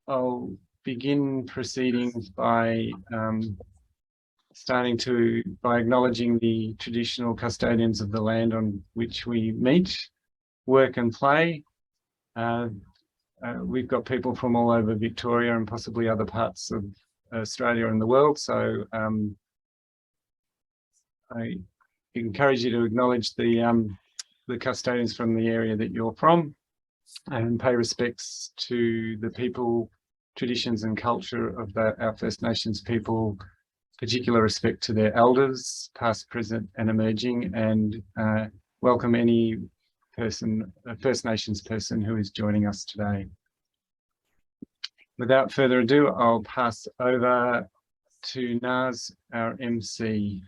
I'll begin proceedings by by acknowledging the traditional custodians of the land on which we meet, work and play. We've got people from all over Victoria and possibly other parts of Australia and the world, so I encourage you to acknowledge the custodians from the area that you're from and pay respects to the people, traditions and culture of our First Nations people, particular respect to their elders, past, present and emerging, and welcome any person, First Nations person who is joining us today. Without further ado, I'll pass over to Naz, our MC.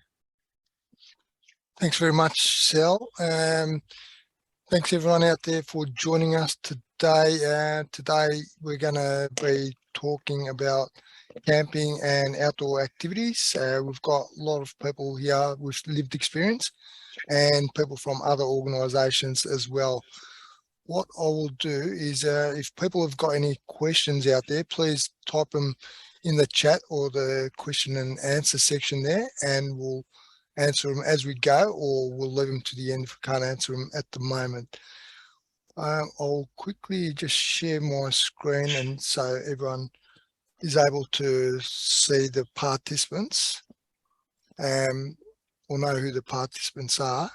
Thanks very much, Sal. Thanks everyone out there for joining us today. Today we're going to be talking about camping and outdoor activities. We've got a lot of people here with lived experience and people from other organisations as well. What I will do is if people have got any questions out there, please type them in the chat or the question and answer section there, and we'll answer them as we go, or we'll leave them to the end if we can't answer them at the moment. I'll quickly just share my screen and so everyone is able to see the participants or know who the participants are.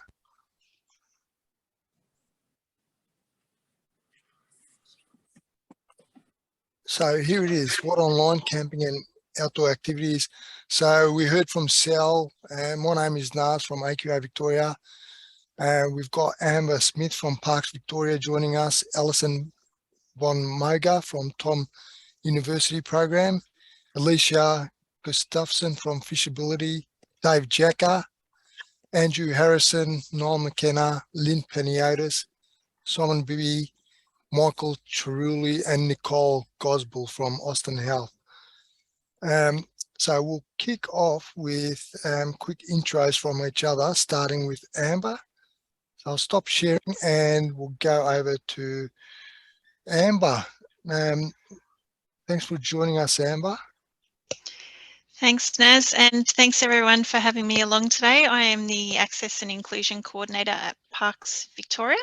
So here it is, what online camping and outdoor activities. So we heard from Sal, my name is Naz from AQA Victoria. We've got Amber Smith from Parks Victoria joining us, Alison von Moger from Tom University Program, Elysia Gustafson from FishAbility, Dave Jacka, Andrew Harrison, Noel McKenner, Lynne Panayiotis, Simon Bibby, Michael Tarulli and Nicole Gosbell from Austin Health. So we'll kick off with quick intros from each other, starting with Amber. So I'll stop sharing and we'll go over to Amber. Thanks for joining us, Amber. Thanks, Naz, and thanks everyone for having me along today. I am the Access and Inclusion Coordinator at Parks Victoria.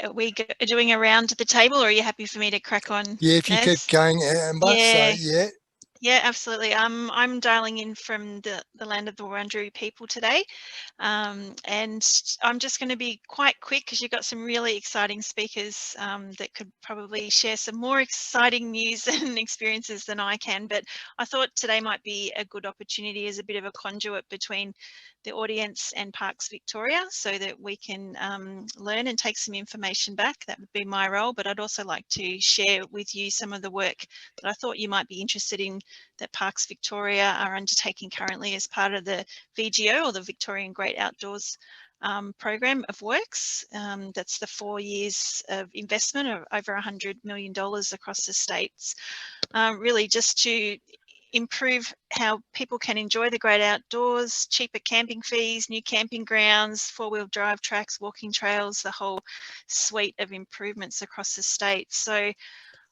Are we doing around the table, or are you happy for me to crack on? Yeah, if you Naz? keep going, Amber. Yeah. So, yeah. Yeah, absolutely. I'm dialing in from the land of the Wurundjeri people today, and I'm just going to be quite quick because you've got some really exciting speakers that could probably share some more exciting news and experiences than I can. But I thought today might be a good opportunity as a bit of a conduit between the audience and Parks Victoria so that we can learn and take some information back. That would be my role, but I'd also like to share with you some of the work that I thought you might be interested in that Parks Victoria are undertaking currently as part of the VGO, or the Victorian Great Outdoors program of works. That's the 4 years of investment of over $100 million across the states, really just to improve how people can enjoy the great outdoors, cheaper camping fees, new camping grounds, four-wheel drive tracks, walking trails, the whole suite of improvements across the state. So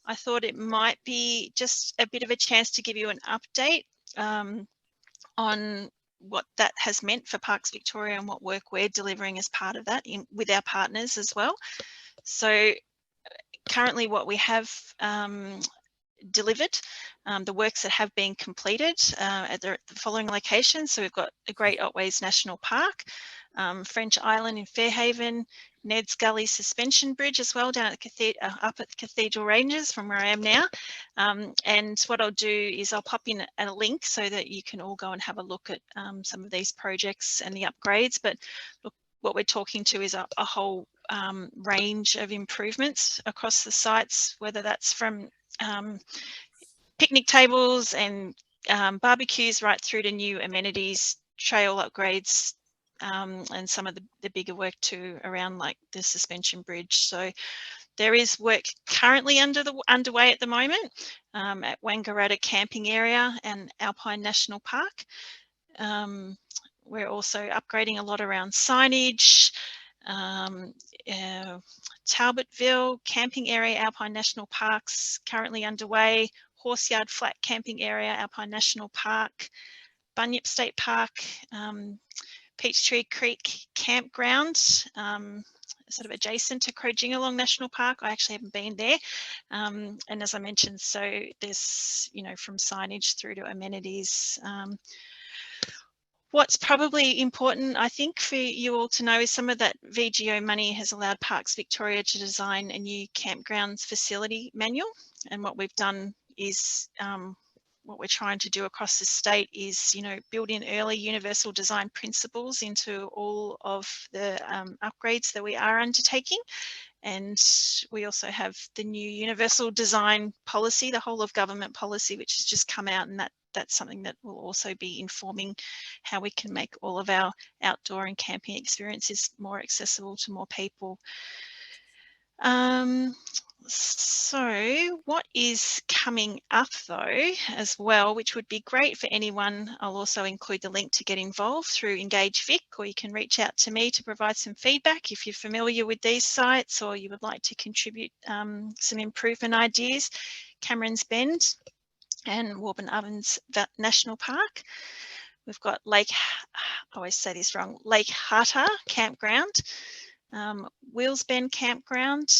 I thought it might be just a bit of a chance to give you an update on what that has meant for Parks Victoria and what work we're delivering as part of that with our partners as well. So currently what we have delivered, the works that have been completed at the following locations. So we've got the Great Otways National Park, French Island in Fairhaven, Ned's Gully Suspension Bridge as well down at up at Cathedral Ranges from where I am now. And what I'll do is I'll pop in a link so that you can all go and have a look at some of these projects and the upgrades. But look, what we're talking to is a whole range of improvements across the sites, whether that's from picnic tables and barbecues right through to new amenities, trail upgrades, and some of the bigger work too around like the suspension bridge. So there is work currently underway at the moment at Wangaratta camping area and Alpine National Park. We're also upgrading a lot around signage, Talbotville camping area, Alpine National Parks currently underway. Horseyard Flat camping area, Alpine National Park. Bunyip State Park, Peachtree Creek Campground, sort of adjacent to Crowjingalong National Park. I actually haven't been there. And as I mentioned, so there's, you know, from signage through to amenities. What's probably important, I think, for you all to know is some of that VGO money has allowed Parks Victoria to design a new campgrounds facility manual. And what we've done is, what we're trying to do across the state is, you know, build in early universal design principles into all of the upgrades that we are undertaking. And we also have the new universal design policy, the whole of government policy, which has just come out, and that's something that will also be informing how we can make all of our outdoor and camping experiences more accessible to more people. So what is coming up though as well, which would be great for anyone, I'll also include the link to get involved through Engage Vic, or you can reach out to me to provide some feedback if you're familiar with these sites or you would like to contribute some improvement ideas. Cameron's Bend and Warburton Ovens National Park. We've got Lake, I always say this wrong, Lake Hata Campground, Wheels Bend Campground,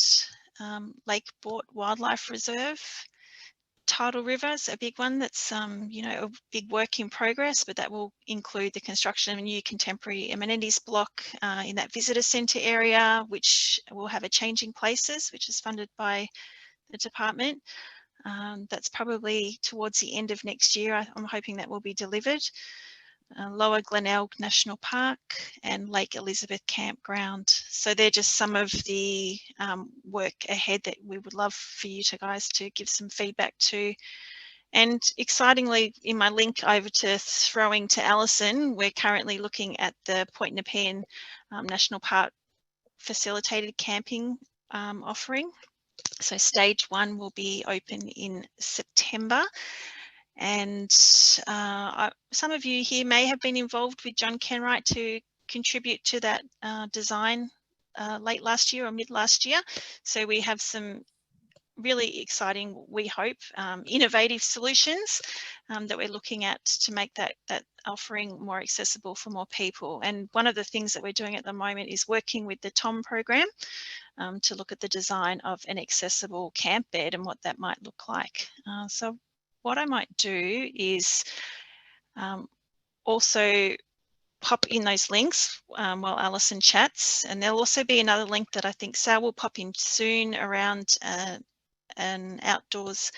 Lake Bort Wildlife Reserve, Tidal River's a big one that's, you know, a big work in progress, but that will include the construction of a new contemporary amenities block in that visitor centre area, which will have a Changing Places, which is funded by the department. That's probably towards the end of next year. I'm hoping that will be delivered. Lower Glenelg National Park and Lake Elizabeth Campground. So they're just some of the work ahead that we would love for you guys to give some feedback to. And excitingly, in my link over to throwing to Alison, we're currently looking at the Point Nepean National Park facilitated camping offering. So stage 1 will be open in September. And some of you here may have been involved with John Kenwright to contribute to that design late last year or mid last year. So we have some really exciting, we hope, innovative solutions that we're looking at to make that offering more accessible for more people. And one of the things that we're doing at the moment is working with the TOM program to look at the design of an accessible camp bed and what that might look like. So what I might do is also pop in those links while Alison chats, and there'll also be another link that I think Sal will pop in soon around an outdoors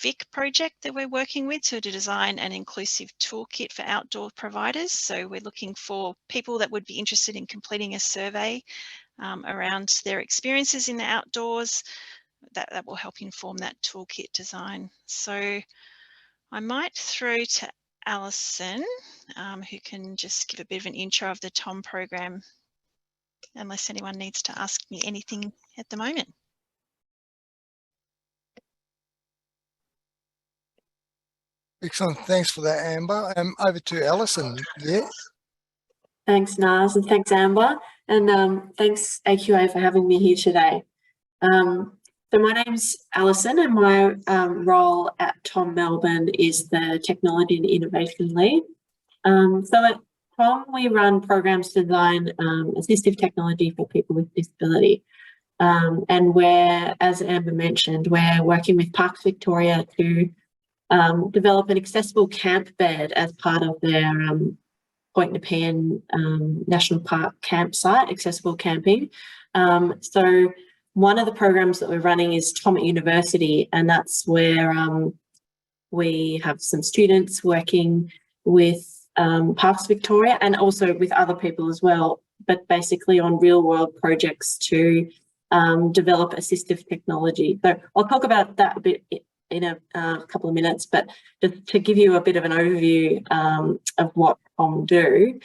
Vic project that we're working with to design an inclusive toolkit for outdoor providers. So we're looking for people that would be interested in completing a survey around their experiences in the outdoors. That will help inform that toolkit design. So I might throw to Alison, who can just give a bit of an intro of the TOM program, unless anyone needs to ask me anything at the moment. Excellent. Thanks for that, Amber. Over to Alison. Yeah. Thanks, Naz, and thanks, Amber. And thanks, AQA, for having me here today. So my name's Alison, and my role at TOM Melbourne is the Technology and Innovation Lead. So at TOM, we run programs to design assistive technology for people with disability. And we're, as Amber mentioned, we're working with Parks Victoria to develop an accessible camp bed as part of their Point Nepean National Park campsite, accessible camping. So one of the programs that we're running is TOM at University, and that's where we have some students working with Parks Victoria and also with other people as well, but basically on real world projects to develop assistive technology. So I'll talk about that a bit in a couple of minutes, but just to give you a bit of an overview of what TOM do.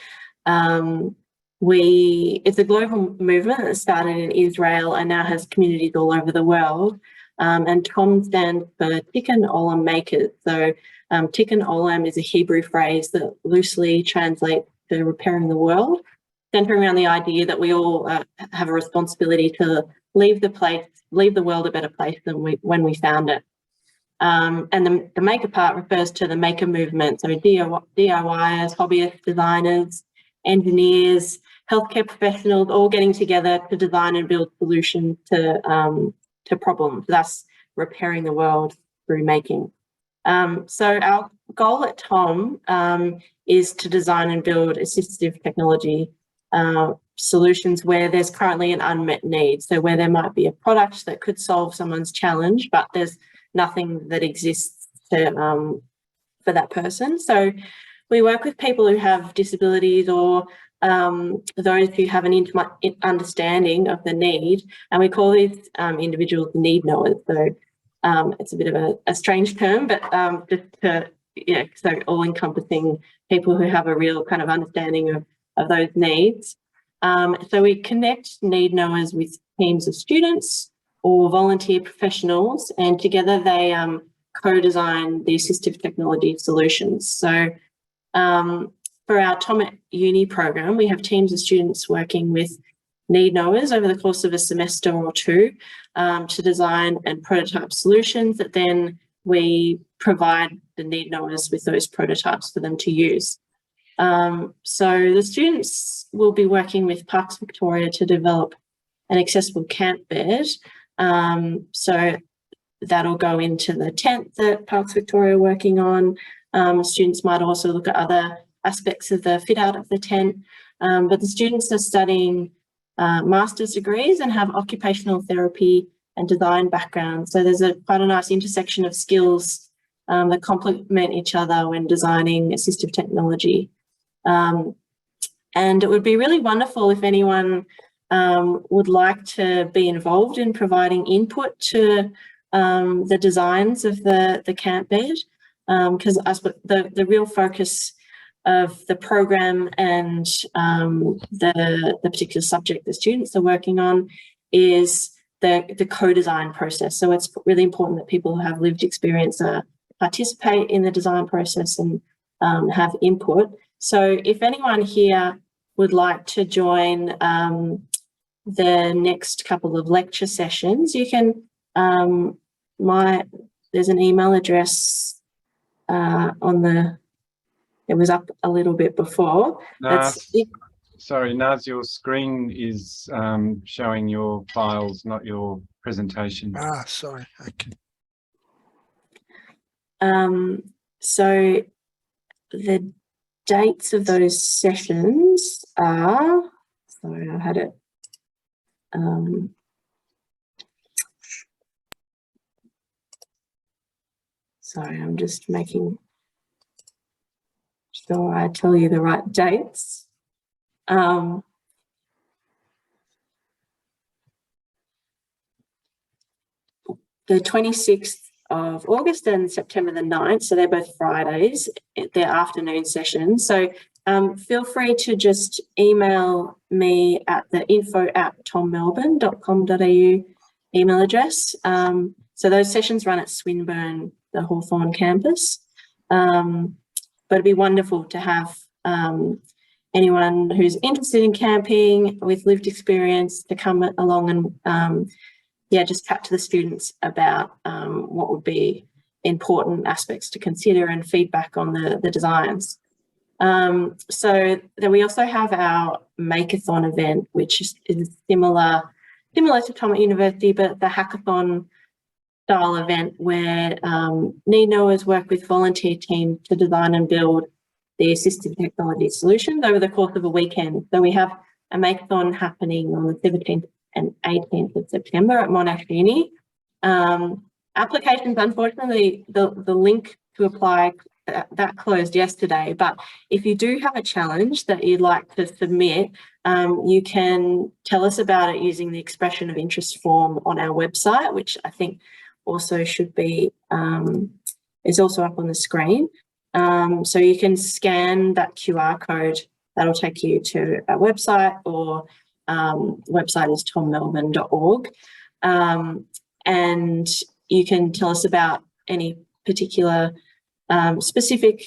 It's a global movement that started in Israel and now has communities all over the world. And TOM stands for Tikkun Olam Makers. So Tikkun Olam is a Hebrew phrase that loosely translates to repairing the world. centering around the idea that we all have a responsibility to leave the world a better place than when we found it. And the maker part refers to the maker movement, so DIYers, hobbyists, designers, engineers, healthcare professionals, all getting together to design and build solutions to problems, thus repairing the world through making. So our goal at TOM is to design and build assistive technology solutions where there's currently an unmet need. So where there might be a product that could solve someone's challenge, but there's nothing that exists for that person. So we work with people who have disabilities or those who have an intimate understanding of the need, and we call these individuals need knowers. So it's a bit of a strange term, but just to, so all-encompassing people who have a real kind of understanding of those needs. So we connect need knowers with teams of students or volunteer professionals, and together they co-design the assistive technology solutions. So for our TOM at Uni program, we have teams of students working with need knowers over the course of a semester or two to design and prototype solutions that then we provide the need knowers with those prototypes for them to use. So the students will be working with Parks Victoria to develop an accessible camp bed. So that'll go into the tent that Parks Victoria are working on. Students might also look at other aspects of the fit out of the tent, but the students are studying master's degrees and have occupational therapy and design backgrounds. So there's quite a nice intersection of skills that complement each other when designing assistive technology. And it would be really wonderful if anyone would like to be involved in providing input to the designs of the camp bed, because the real focus of the program and the particular subject the students are working on is the co-design process. So it's really important that people who have lived experience participate in the design process and have input. So if anyone here would like to join the next couple of lecture sessions, you can, there's an email address it was up a little bit before. Sorry, Naz, your screen is showing your files, not your presentation. Sorry. Okay. So the dates of those sessions are, sorry, I had it. Sorry, I'm just making sure I tell you the right dates. The 26th of August and September the 9th, so they're both Fridays, they're afternoon sessions. So feel free to just email me at the info@tommelbourne.com.au email address. So those sessions run at Swinburne, the Hawthorn campus. But it'd be wonderful to have anyone who's interested in camping with lived experience to come along and just chat to the students about what would be important aspects to consider and feedback on the designs. So then we also have our Makeathon event, which is similar to TOM at University, but the hackathon style event where need knowers work with volunteer teams to design and build the assistive technology solutions over the course of a weekend. So we have a Makeathon happening on the 17th and 18th of September at Monash Uni. Applications, unfortunately, the link to apply, that closed yesterday, but if you do have a challenge that you'd like to submit, you can tell us about it using the expression of interest form on our website, which I think also should be, is also up on the screen. So you can scan that QR code, that'll take you to our website, or website is tommelbourne.org. And you can tell us about any particular specific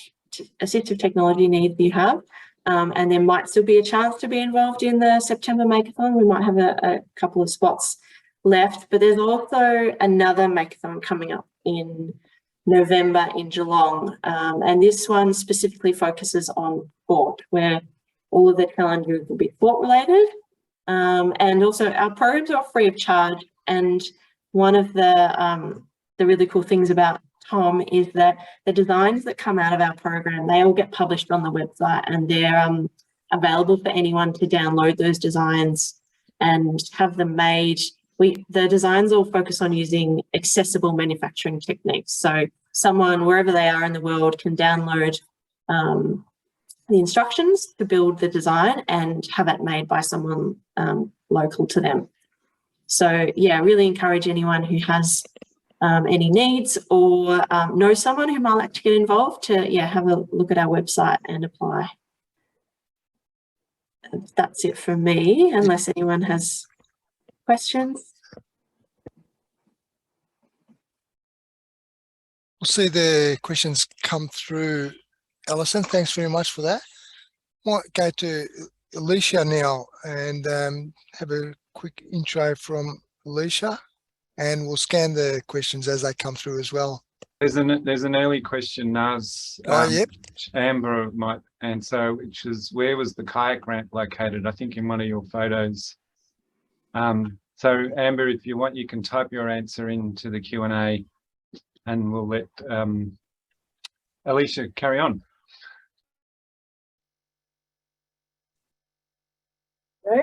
assistive technology needs you have. and there might still be a chance to be involved in the September Makeathon. We might have a couple of spots left, but there's also another Makeathon coming up in November in Geelong, and this one specifically focuses on sport, where all of the challenges will be sport related, and also our programs are free of charge. And one of the really cool things about Tom is that the designs that come out of our program, they all get published on the website, and they're available for anyone to download those designs and have them made. The designs all focus on using accessible manufacturing techniques. So someone, wherever they are in the world, can download the instructions to build the design and have it made by someone local to them. So yeah, really encourage anyone who has any needs or knows someone who might like to get involved to have a look at our website and apply. And that's it from me, unless anyone has questions. We'll see the questions come through. Alison, thanks very much for that. Might go to Elysia now and have a quick intro from Elysia, and we'll scan the questions as they come through as well. There's an early question, Naz. Yep. Which Amber might answer, which is, where was the kayak ramp located? I think in one of your photos. So Amber, if you want, you can type your answer into the Q&A, and we'll let Elysia carry on. Hello,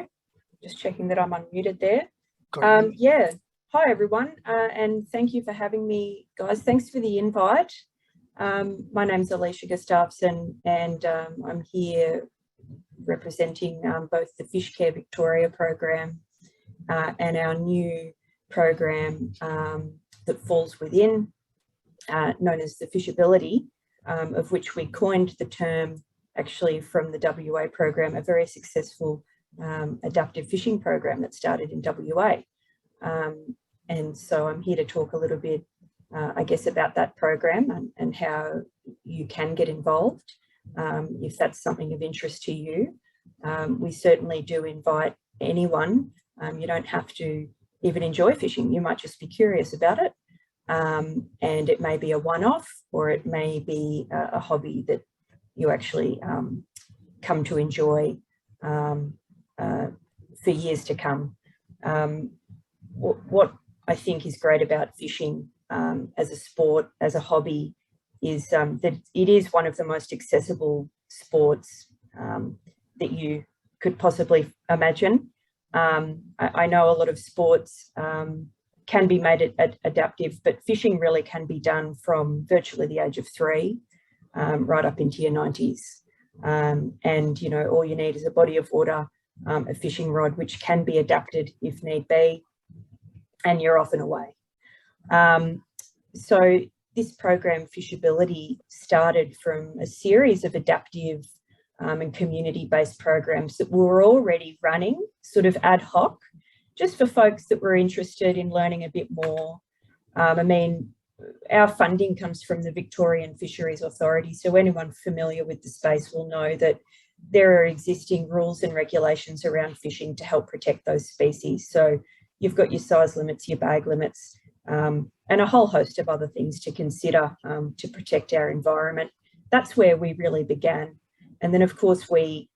just checking that I'm unmuted there. Got it. Hi everyone, and thank you for having me, guys. Thanks for the invite. My name's Elysia Gustafson, and I'm here representing both the FishAbility Victoria program and our new program that falls within, known as the FishAbility, of which we coined the term actually from the WA program, a very successful adaptive fishing program that started in WA. And so I'm here to talk a little bit, I guess, about that program and how you can get involved if that's something of interest to you. We certainly do invite anyone. You don't have to even enjoy fishing. You might just be curious about it. And it may be a one-off, or it may be a hobby that you actually come to enjoy for years to come. What I think is great about fishing as a sport, as a hobby, is that it is one of the most accessible sports that you could possibly imagine. I know a lot of sports can be made adaptive, but fishing really can be done from virtually the age of 3 right up into your 90s. And, you know, all you need is a body of water, a fishing rod, which can be adapted if need be, and you're off and away. So this program, FishAbility, started from a series of adaptive and community-based programs that we were already running sort of ad hoc, just for folks that were interested in learning a bit more. I mean, our funding comes from the Victorian Fisheries Authority, so anyone familiar with the space will know that there are existing rules and regulations around fishing to help protect those species. So you've got your size limits, your bag limits, and a whole host of other things to consider to protect our environment. That's where we really began. And then, of course, we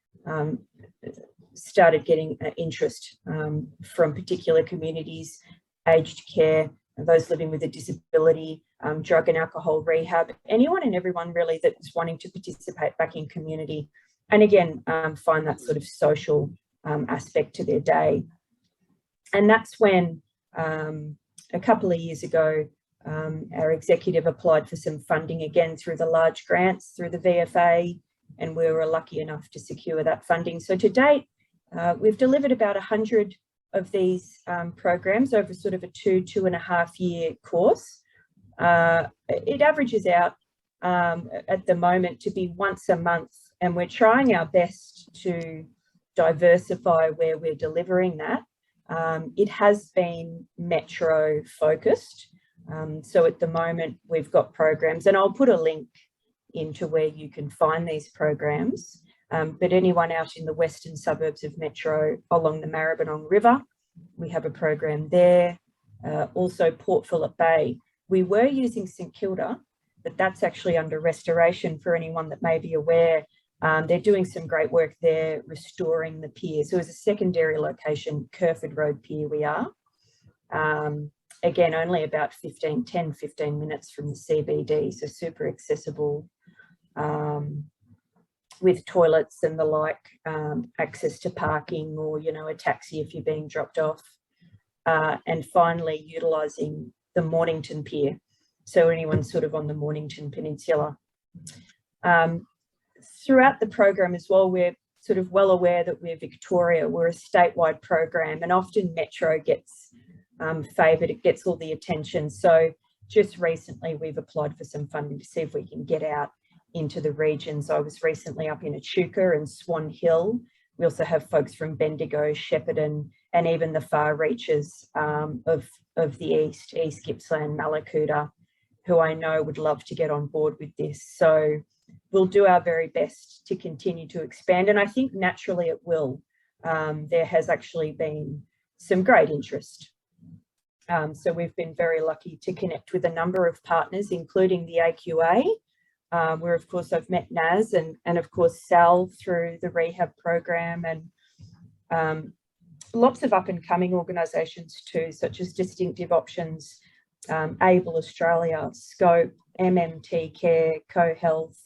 started getting interest from particular communities, aged care, those living with a disability, drug and alcohol rehab, anyone and everyone really that's wanting to participate back in community. And again, find that sort of social aspect to their day. And that's when a couple of years ago, our executive applied for some funding again through the large grants through the VFA, and we were lucky enough to secure that funding. So to date, we've delivered about 100 of these programs over sort of a 2.5 year course. It averages out at the moment to be once a month, and we're trying our best to diversify where we're delivering that. It has been metro focused. So at the moment we've got programs, and I'll put a link into where you can find these programs. But anyone out in the western suburbs of Metro along the Maribyrnong River, we have a program there. Also Port Phillip Bay. We were using St Kilda, but that's actually under restoration for anyone that may be aware. They're doing some great work there, restoring the pier. So as a secondary location, Kerford Road Pier we are. Again, only about 10, 15 minutes from the CBD, so super accessible, with toilets and the like, access to parking or, you know, a taxi if you're being dropped off. And finally, utilising the Mornington Pier. So anyone sort of on the Mornington Peninsula. Throughout the program as well, we're sort of well aware that we're Victoria, we're a statewide program, and often Metro gets favoured, it gets all the attention. So just recently we've applied for some funding to see if we can get out into the regions. I was recently up in Echuca and Swan Hill. We also have folks from Bendigo, Shepparton, and even the far reaches of the East Gippsland, Malakuta, who I know would love to get on board with this. So we'll do our very best to continue to expand, and I think naturally it will. There has actually been some great interest. So we've been very lucky to connect with a number of partners, including the AQA, where of course I've met Naz and of course Sal through the rehab program, and lots of up and coming organisations too, such as Distinctive Options, Able Australia, Scope, MMT Care, Co-Health,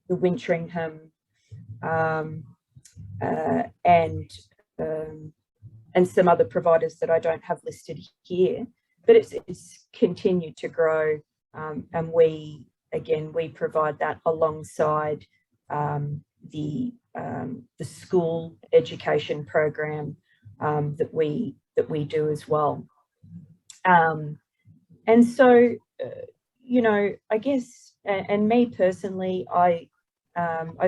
the Wintringham, and some other providers that I don't have listed here, but it's continued to grow, and we provide that alongside the school education program that we do as well. And so, you know, I guess, and me personally, I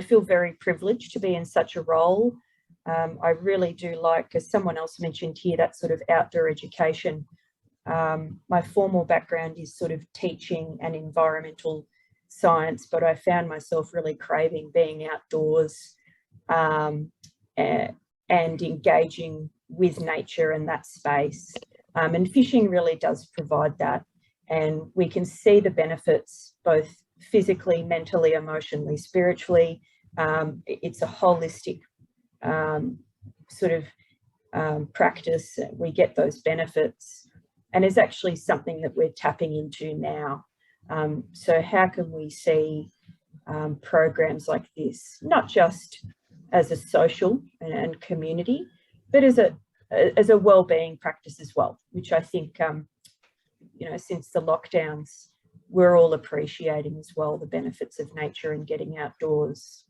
feel very privileged to be in such a role. I really do like, as someone else mentioned here, that sort of outdoor education. My formal background is sort of teaching and environmental science, but I found myself really craving being outdoors and engaging with nature and that space. And fishing really does provide that. And we can see the benefits both physically, mentally, emotionally, spiritually. It's a holistic sort of practice. We get those benefits, and it's actually something that we're tapping into now. So how can we see programs like this, not just as a social and community, but as a well-being practice as well, which I think, you know, since the lockdowns, we're all appreciating as well the benefits of nature and getting outdoors.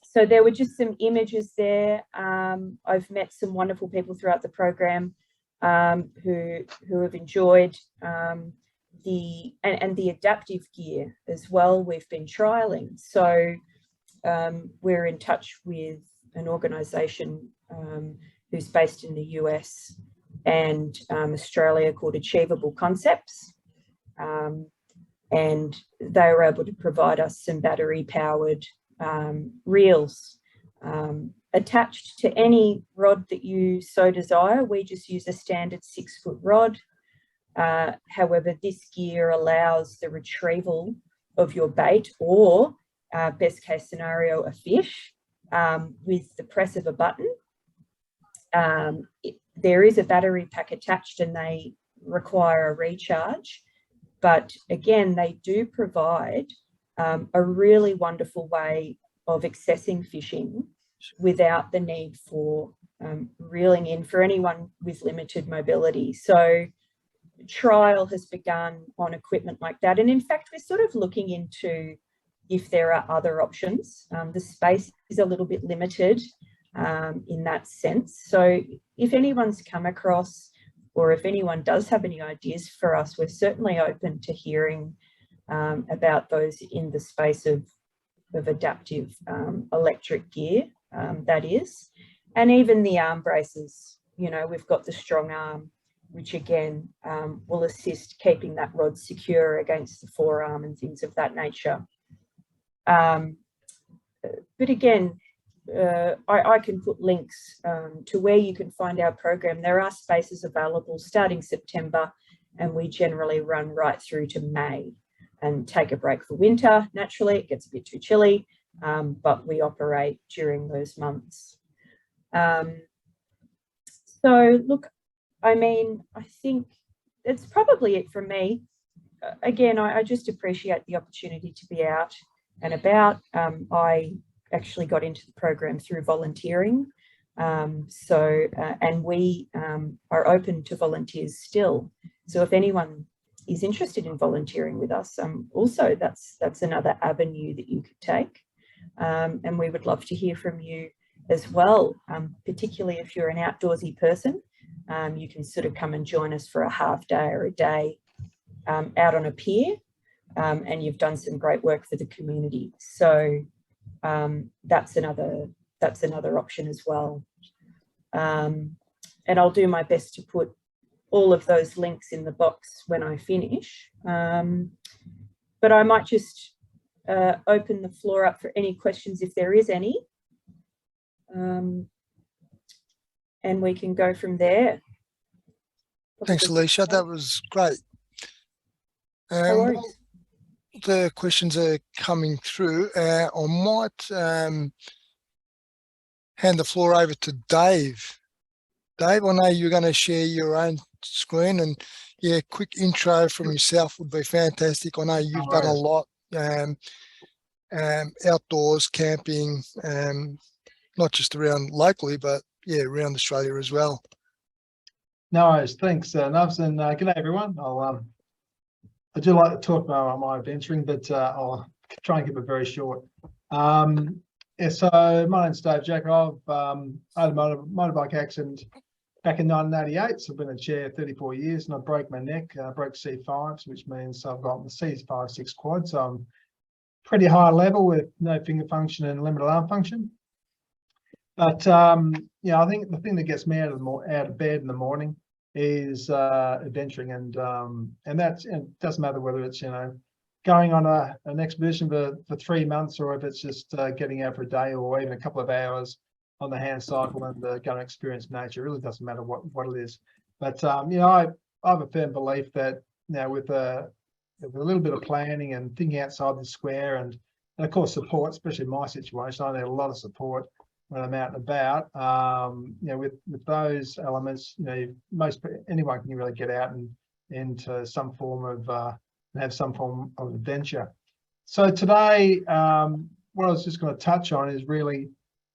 So there were just some images there. I've met some wonderful people throughout the program who have enjoyed the adaptive gear as well. We've been trialing. So we're in touch with an organisation who's based in the US and Australia called Achievable Concepts. And they were able to provide us some battery-powered reels attached to any rod that you so desire. We just use a standard 6-foot rod. However, this gear allows the retrieval of your bait or, best case scenario, a fish with the press of a button. There is a battery pack attached and they require a recharge. But again, they do provide a really wonderful way of accessing fishing without the need for reeling in for anyone with limited mobility. So trial has begun on equipment like that. And in fact, we're sort of looking into if there are other options. The space is a little bit limited in that sense. So if anyone's come across, or if anyone does have any ideas for us, we're certainly open to hearing about those in the space of adaptive electric gear, that is. And even the arm braces, you know, we've got the strong arm, which again will assist keeping that rod secure against the forearm and things of that nature. but again, I can put links to where you can find our program. There are spaces available starting September, and we generally run right through to May and take a break for winter. Naturally, it gets a bit too chilly, but we operate during those months. So look, I mean, I think that's probably it from me. Again, I just appreciate the opportunity to be out and about. I actually got into the program through volunteering. And we are open to volunteers still. So if anyone is interested in volunteering with us, also that's another avenue that you could take. And we would love to hear from you as well, particularly if you're an outdoorsy person. You can sort of come and join us for a half day or a day out on a pier, and you've done some great work for the community. So that's another option as well. And I'll do my best to put all of those links in the box when I finish. But I might just open the floor up for any questions if there is any. And we can go from there. Thanks, Elysia. That was great. The questions are coming through. I might hand the floor over to Dave. Dave, I know you're going to share your own screen, and yeah, quick intro from yourself would be fantastic. I know you've done a lot, outdoors, camping, not just around locally, but yeah, around Australia as well. No worries. Thanks, Nuvs, and good day, everyone. I do like to talk about my adventuring, but I'll try and keep it very short. Yeah, so my name's Dave Jacka. I had a motorbike accident back in 1988, so I've been a chair 34 years, and I broke my neck. I broke C5s, which means I've got the C5-6 quad, so I'm pretty high level with no finger function and limited arm function. But yeah, I think the thing that gets me out of bed in the morning is adventuring, and that's, it doesn't matter whether it's, you know, going on an expedition for 3 months, or if it's just getting out for a day or even a couple of hours on the hand cycle and going to experience nature. It really doesn't matter what it is. But you know, I have a firm belief that, you know, with a little bit of planning and thinking outside the square, and of course support, especially in my situation, I need a lot of support when I'm out and about. You know, with those elements, you know, anyone can really get out and into some form of have some form of adventure. So today, what I was just going to touch on is really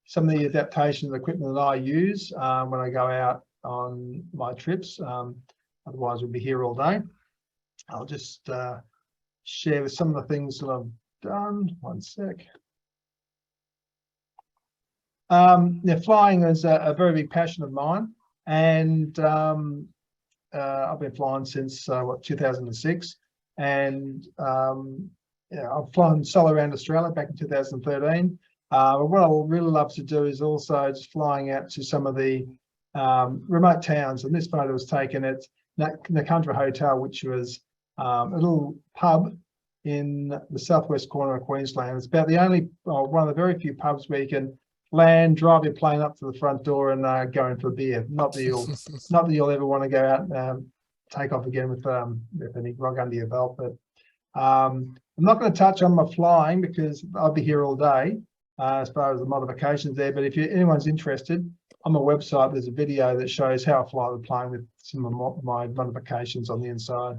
some of the adaptation of the equipment that I use when I go out on my trips. Otherwise, we'll be here all day. I'll just share with some of the things that I've done. One sec. Now, flying is a very big passion of mine, and I've been flying since 2006, and yeah, I've flown solo around Australia back in 2013. But what I really love to do is also just flying out to some of the remote towns, and this photo was taken at Nicole Hotel, which was a little pub in the southwest corner of Queensland. It's about the only, one of the very few pubs where you can land, drive your plane up to the front door, and go in for a beer. Not that you'll ever want to go out and take off again with any grog under your belt. But I'm not going to touch on my flying because I'll be here all day as far as the modifications there. But if anyone's interested, on my website there's a video that shows how I fly the plane with some of my modifications on the inside.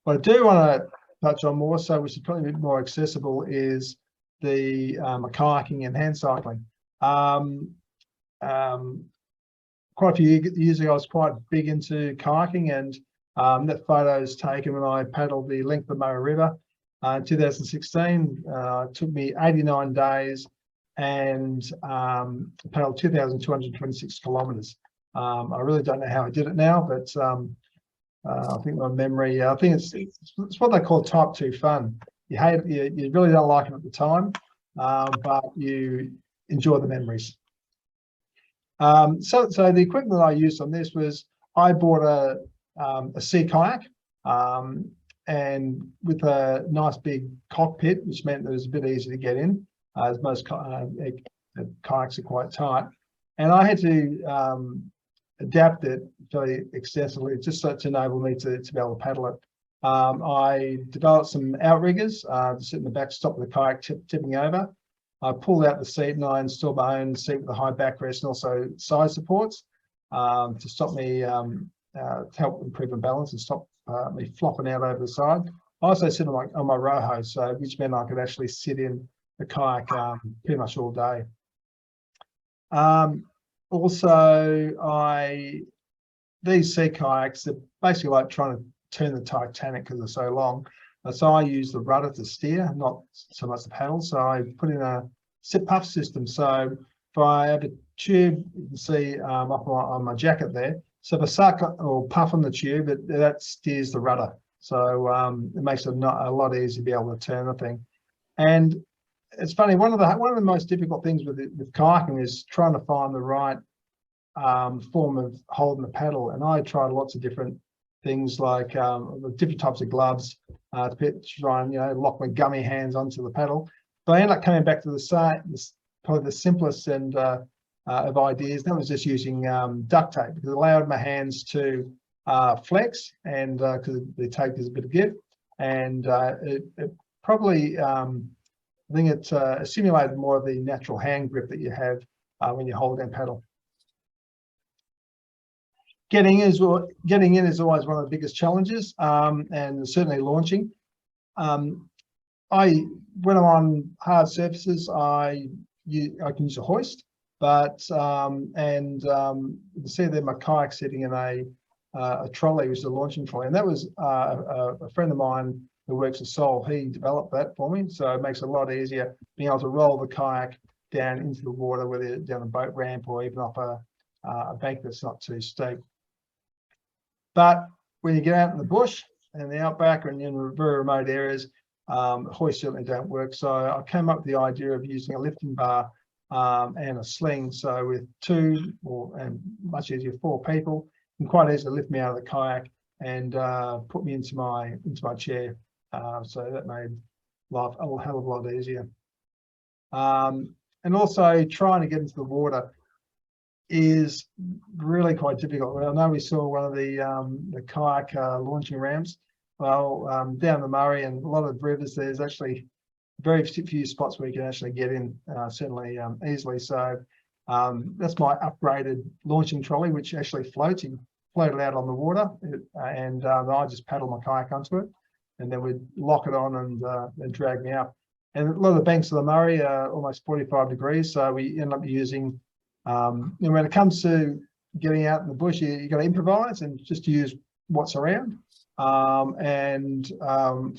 What I do want to touch on more, so which is probably a bit more accessible, is the kayaking and hand cycling. Quite a few years ago, I was quite big into kayaking, and that photo is taken when I paddled the length of the Moger River in 2016. It took me 89 days and paddled 2,226 kilometres. I really don't know how I did it now, but I think my memory, I think it's what they call type 2 fun. You really don't like it at the time, but you enjoy the memories. So the equipment that I used on this was, I bought a sea kayak, and with a nice big cockpit, which meant that it was a bit easy to get in. as most kayaks are quite tight. And I had to adapt it fairly extensively just so to enable me to be able to paddle it. I developed some outriggers to sit in the back stop of the kayak tipping over. I pulled out the seat and I installed my own seat with a high backrest and also side supports to stop me, to help improve my balance and stop me flopping out over the side. I also sit on my row so which meant I could actually sit in the kayak pretty much all day. These sea kayaks are basically like trying to turn the Titanic because they're so long. So I use the rudder to steer, not so much the paddle. So I put in a sit puff system. So if I have a tube, you can see up on my jacket there. So if I suck or puff on the tube, that steers the rudder. So it makes it a lot easier to be able to turn the thing. And it's funny, one of the most difficult things with kayaking is trying to find the right form of holding the paddle. And I tried lots of different things like different types of gloves to try and lock my gummy hands onto the paddle. But I ended up coming back to probably the simplest and of ideas. That was just using duct tape because it allowed my hands to flex and because the tape is a bit of give, and it probably I think it simulated more of the natural hand grip that you have when you hold that paddle. Getting in is always one of the biggest challenges, and certainly launching. When I'm on hard surfaces, I can use a hoist, but you can see there my kayak sitting in a trolley, which is a launching trolley, and that was a friend of mine who works at Sol. He developed that for me, so it makes it a lot easier being able to roll the kayak down into the water, whether down a boat ramp or even off a bank that's not too steep. But when you get out in the bush and the outback and in very remote areas, hoists certainly don't work. So I came up with the idea of using a lifting bar and a sling. So with 2 and much easier 4 people, you can quite easily lift me out of the kayak and put me into my chair. So that made life a hell of a lot easier. And also trying to get into the water is really quite difficult. I know we saw one of the kayak launching ramps. Well, down the Murray and a lot of rivers, there's actually very few spots where you can actually get in, certainly easily. So that's my upgraded launching trolley, which actually floated out on the water, and I just paddle my kayak onto it, and then we'd lock it on and drag me up. And a lot of the banks of the Murray are almost 45 degrees, so we end up using, when it comes to getting out in the bush, you got to improvise and just use what's around. So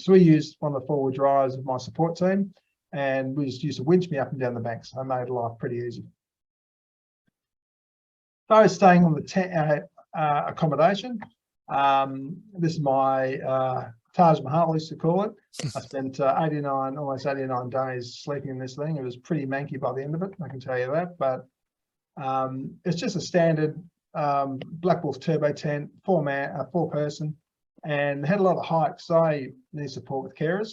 we used one of the 4-wheel drives of my support team, and we just used to winch me up and down the banks. I made life pretty easy. So I was staying on the accommodation. This is my Taj Mahal, I used to call it. I spent almost 89 days sleeping in this thing. It was pretty manky by the end of it, I can tell you that. But it's just a standard Black Wolf turbo tent, 4-person, and had a lot of hikes. So I need support with carers,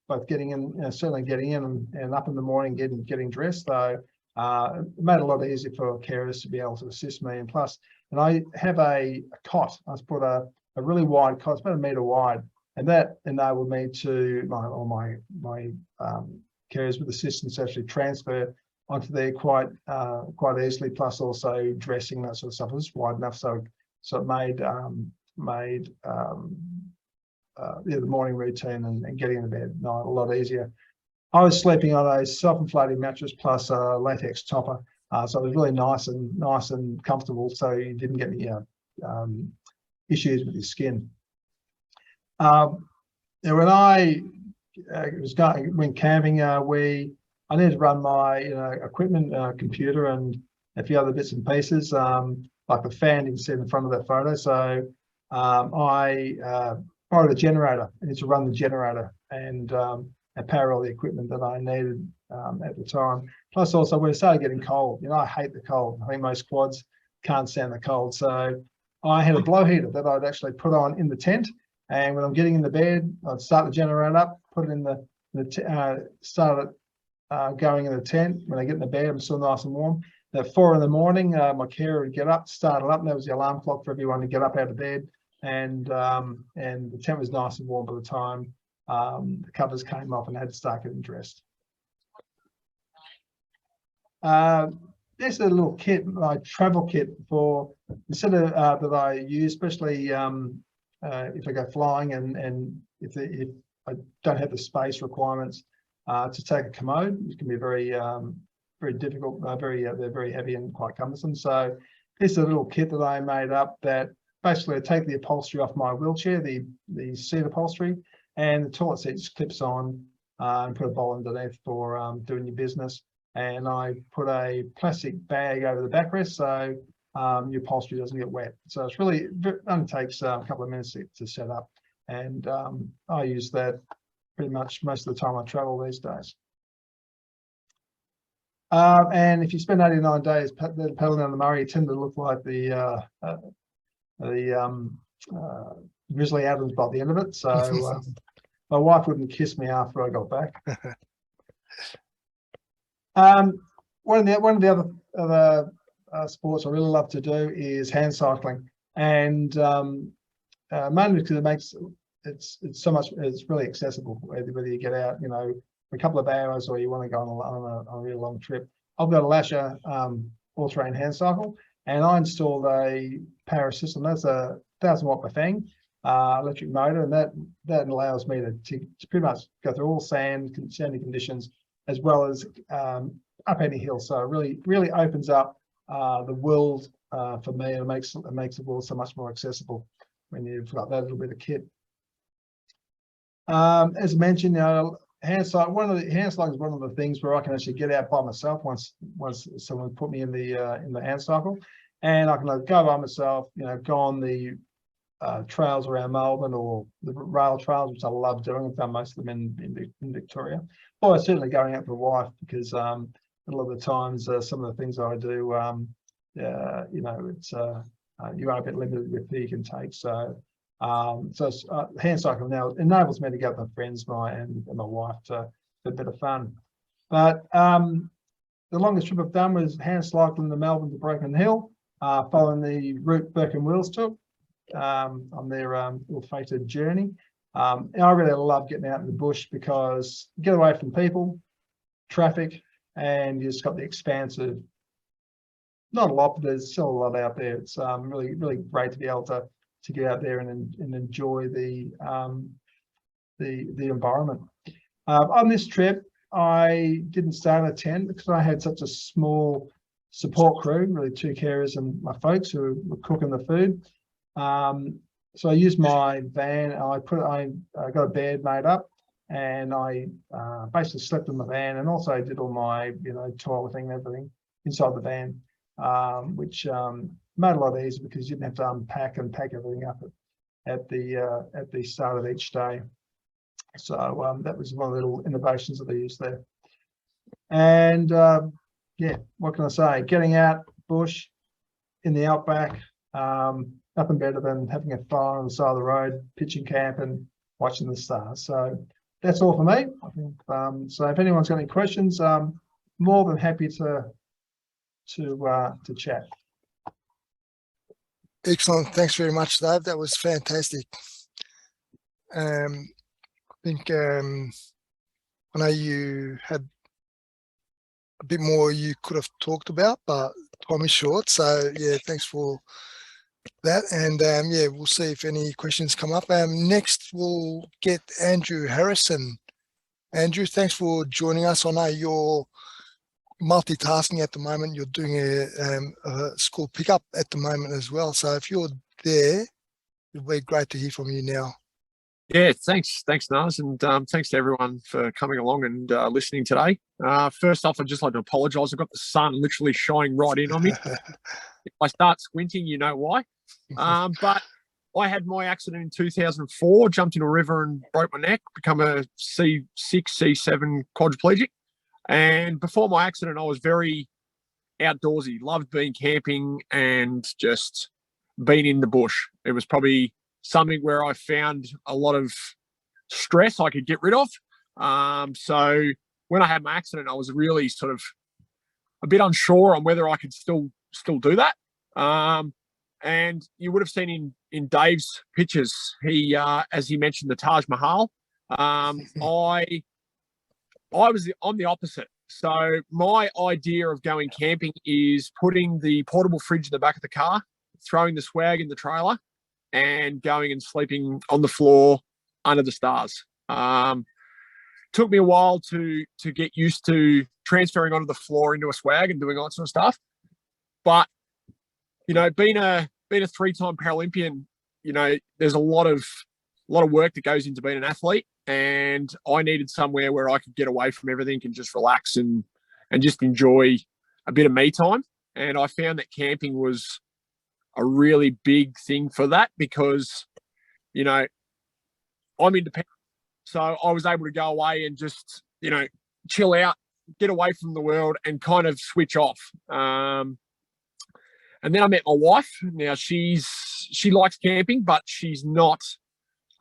both getting in, certainly getting in and up in the morning, getting dressed. So it made it a lot easier for carers to be able to assist me. And I have a cot. I just put a really wide cot, it's about 1 metre wide, and that enabled me to my carers with assistance actually transfer onto there quite easily. Plus also dressing, that sort of stuff. It was wide enough, so it made the morning routine and getting into bed a lot easier. I was sleeping on a self-inflating mattress plus a latex topper, so it was really nice and comfortable. So you didn't get any issues with your skin. When I went camping, I needed to run my equipment, computer, and a few other bits and pieces, like the fan you can see in the front of that photo. So I borrowed a generator. I need to run the generator and power all the equipment that I needed at the time. Plus also when it started getting cold, I hate the cold. I think most quads can't stand the cold. So I had a blow heater that I'd actually put on in the tent. And when I'm getting in the bed, I'd start the generator up, put it in the started going in the tent. When I get in the bed, I'm still nice and warm. At 4 in the morning, my carer would get up, start it up, and that was the alarm clock for everyone to get up out of bed. And the tent was nice and warm by the time the covers came off and had to start getting dressed. There's a little kit, my travel kit for instead of that I use, especially if I go flying and if I don't have the space requirements to take a commode, which can be very difficult. They're very heavy and quite cumbersome. So this is a little kit that I made up that basically I take the upholstery off my wheelchair, the seat upholstery, and the toilet seat just clips on and put a bowl underneath for doing your business. And I put a plastic bag over the backrest so your upholstery doesn't get wet. So it's really, it only takes a couple of minutes to set up. And I use that pretty much most of the time I travel these days. And if you spend 89 days paddling down the Murray, you tend to look like the Grizzly Adams by the end of it. So my wife wouldn't kiss me after I got back. One of the other sports I really love to do is hand cycling, and mainly because it's really accessible whether you get out, for a couple of hours or you want to go on a really long trip. I've got a Elysia all-terrain hand cycle, and I installed a power system. That's a 1,000 watt Bafang electric motor, and that allows me to pretty much go through all sandy conditions as well as up any hill. So it really opens up the world for me, and it makes the world so much more accessible when you've got that little bit of kit. As mentioned, hand cycling is one of the things where I can actually get out by myself once someone put me in the hand cycle, and I can go by myself, go on the trails around Melbourne or the rail trails, which I love doing. I've done most of them in Victoria. Or certainly going out with a wife, because a lot of the times some of the things I do, it's you are a bit limited with who you can take. So hand cycling now enables me to go with my friends, and my wife to have a bit of fun. But the longest trip I've done was hand cycling the Melbourne to Broken Hill, following the route Burke and Wills took on their ill-fated journey. I really love getting out in the bush because you get away from people, traffic, and you just got the expanse of, not a lot, but there's still a lot out there. It's really, really great to be able to get out there and enjoy the environment. On this trip, I didn't stay in a tent because I had such a small support crew, really 2 carers and my folks who were cooking the food. So I used my van. I got a bed made up, and I basically slept in the van, and also did all my toileting and everything inside the van, which made it a lot easier because you didn't have to unpack and pack everything up at the start of each day. So that was one of the little innovations that I used there. And yeah, what can I say? Getting out bush in the outback. Nothing better than having a fire on the side of the road, pitching camp and watching the stars. So that's all for me. I think, so if anyone's got any questions, more than happy to chat. Excellent. Thanks very much, Dave. That was fantastic. I think I know you had a bit more you could have talked about, but time is short. So yeah, thanks for that. And yeah, we'll see if any questions come up. Next, we'll get Andrew Harrison. Andrew, thanks for joining us. I know you're multitasking at the moment. You're doing a school pickup at the moment as well. So if you're there, it'd be great to hear from you now. Yeah, thanks, Nars, and thanks to everyone for coming along and listening today. First off, I'd just like to apologise. I've got the sun literally shining right in on me. If I start squinting, you know why. But I had my accident in 2004, jumped in a river and broke my neck, become a C6, C7 quadriplegic. And before my accident, I was very outdoorsy, loved being camping and just being in the bush. It was probably something where I found a lot of stress I could get rid of. So when I had my accident, I was really sort of a bit unsure on whether I could still do that. And you would have seen in Dave's pictures, he as he mentioned the Taj Mahal. I'm the opposite. So my idea of going camping is putting the portable fridge in the back of the car, throwing the swag in the trailer, and going and sleeping on the floor under the stars. Took me a while to get used to transferring onto the floor into a swag and doing all that sort of stuff. But, you know, being a 3-time Paralympian, you know, there's a lot of work that goes into being an athlete, and I needed somewhere where I could get away from everything and just relax and just enjoy a bit of me time. And I found that camping was a really big thing for that because, you know, I'm independent. So I was able to go away and just, you know, chill out, get away from the world and kind of switch off. And then I met my wife. Now she likes camping, but she's not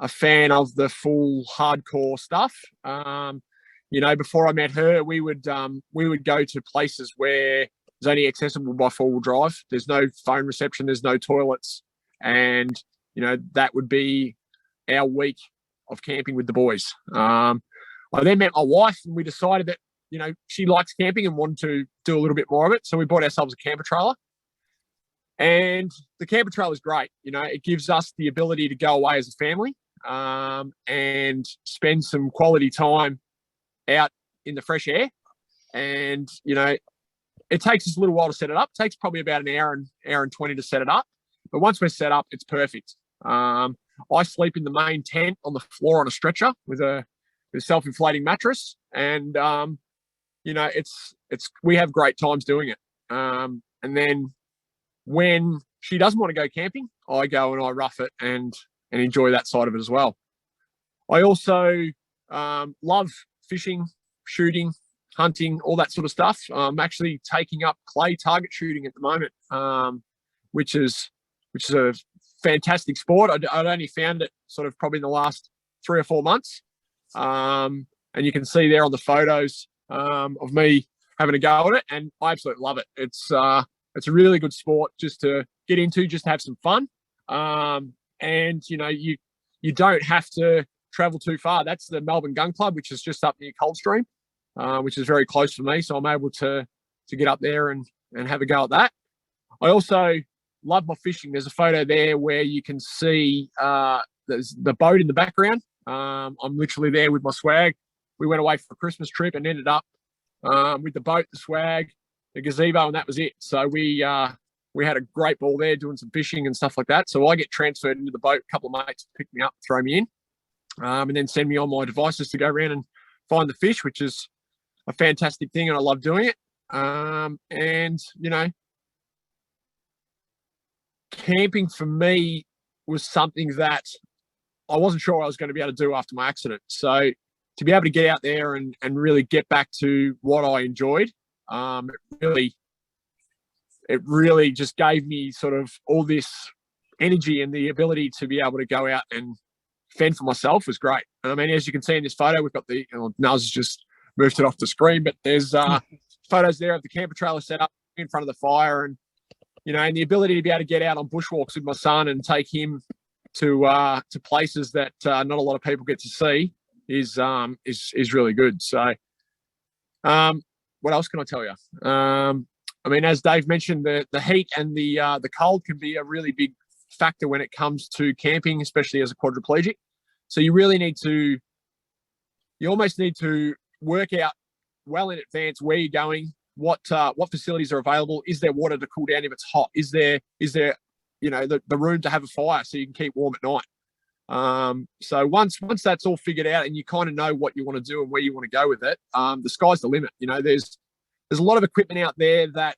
a fan of the full hardcore stuff. You know, before I met her, we would go to places where it's only accessible by 4-wheel drive. There's no phone reception, there's no toilets, and you know that would be our week of camping with the boys. I then met my wife, and we decided that, you know, she likes camping and wanted to do a little bit more of it. So we bought ourselves a camper trailer, and the camper trailer is great. You know, it gives us the ability to go away as a family and spend some quality time out in the fresh air. And, you know, it takes us a little while to set it up. It takes probably about an hour and 20 to set it up. But once we're set up, it's perfect. I sleep in the main tent on the floor on a stretcher with a self-inflating mattress, and you know, we have great times doing it. And then when she doesn't want to go camping, I go and I rough it and enjoy that side of it as well. I also love fishing, shooting, hunting, all that sort of stuff. I'm actually taking up clay target shooting at the moment, which is a fantastic sport. I'd only found it sort of probably in the last 3 or 4 months. And you can see there on the photos of me having a go at it, and I absolutely love it. It's a really good sport just to get into, just to have some fun. And you know, you don't have to travel too far. That's the Melbourne Gun Club, which is just up near Coldstream, which is very close for me. So I'm able to get up there and have a go at that. I also love my fishing. There's a photo there where you can see there's the boat in the background. I'm literally there with my swag. We went away for a Christmas trip and ended up with the boat, the swag, the gazebo, and that was it. So we had a great ball there doing some fishing and stuff like that. So I get transferred into the boat. A couple of mates pick me up, throw me in, and then send me on my devices to go around and find the fish, which is a fantastic thing, and I love doing it. And you know, camping for me was something that I wasn't sure I was going to be able to do after my accident. So to be able to get out there and really get back to what I enjoyed, it really just gave me sort of all this energy, and the ability to be able to go out and fend for myself was great. And I mean, as you can see in this photo, we've got the, Naz just moved it off the screen, but there's photos there of the camper trailer set up in front of the fire, and you know, and the ability to be able to get out on bushwalks with my son and take him to places that not a lot of people get to see is really good. So, what else can I tell you? I mean, as Dave mentioned, the heat and the cold can be a really big factor when it comes to camping, especially as a quadriplegic. So you almost need to work out well in advance where you're going, what facilities are available. Is there water to cool down if it's hot? Is there you know, the room to have a fire so you can keep warm at night? So once that's all figured out and you kind of know what you want to do and where you want to go with it, the sky's the limit. You know, there's a lot of equipment out there that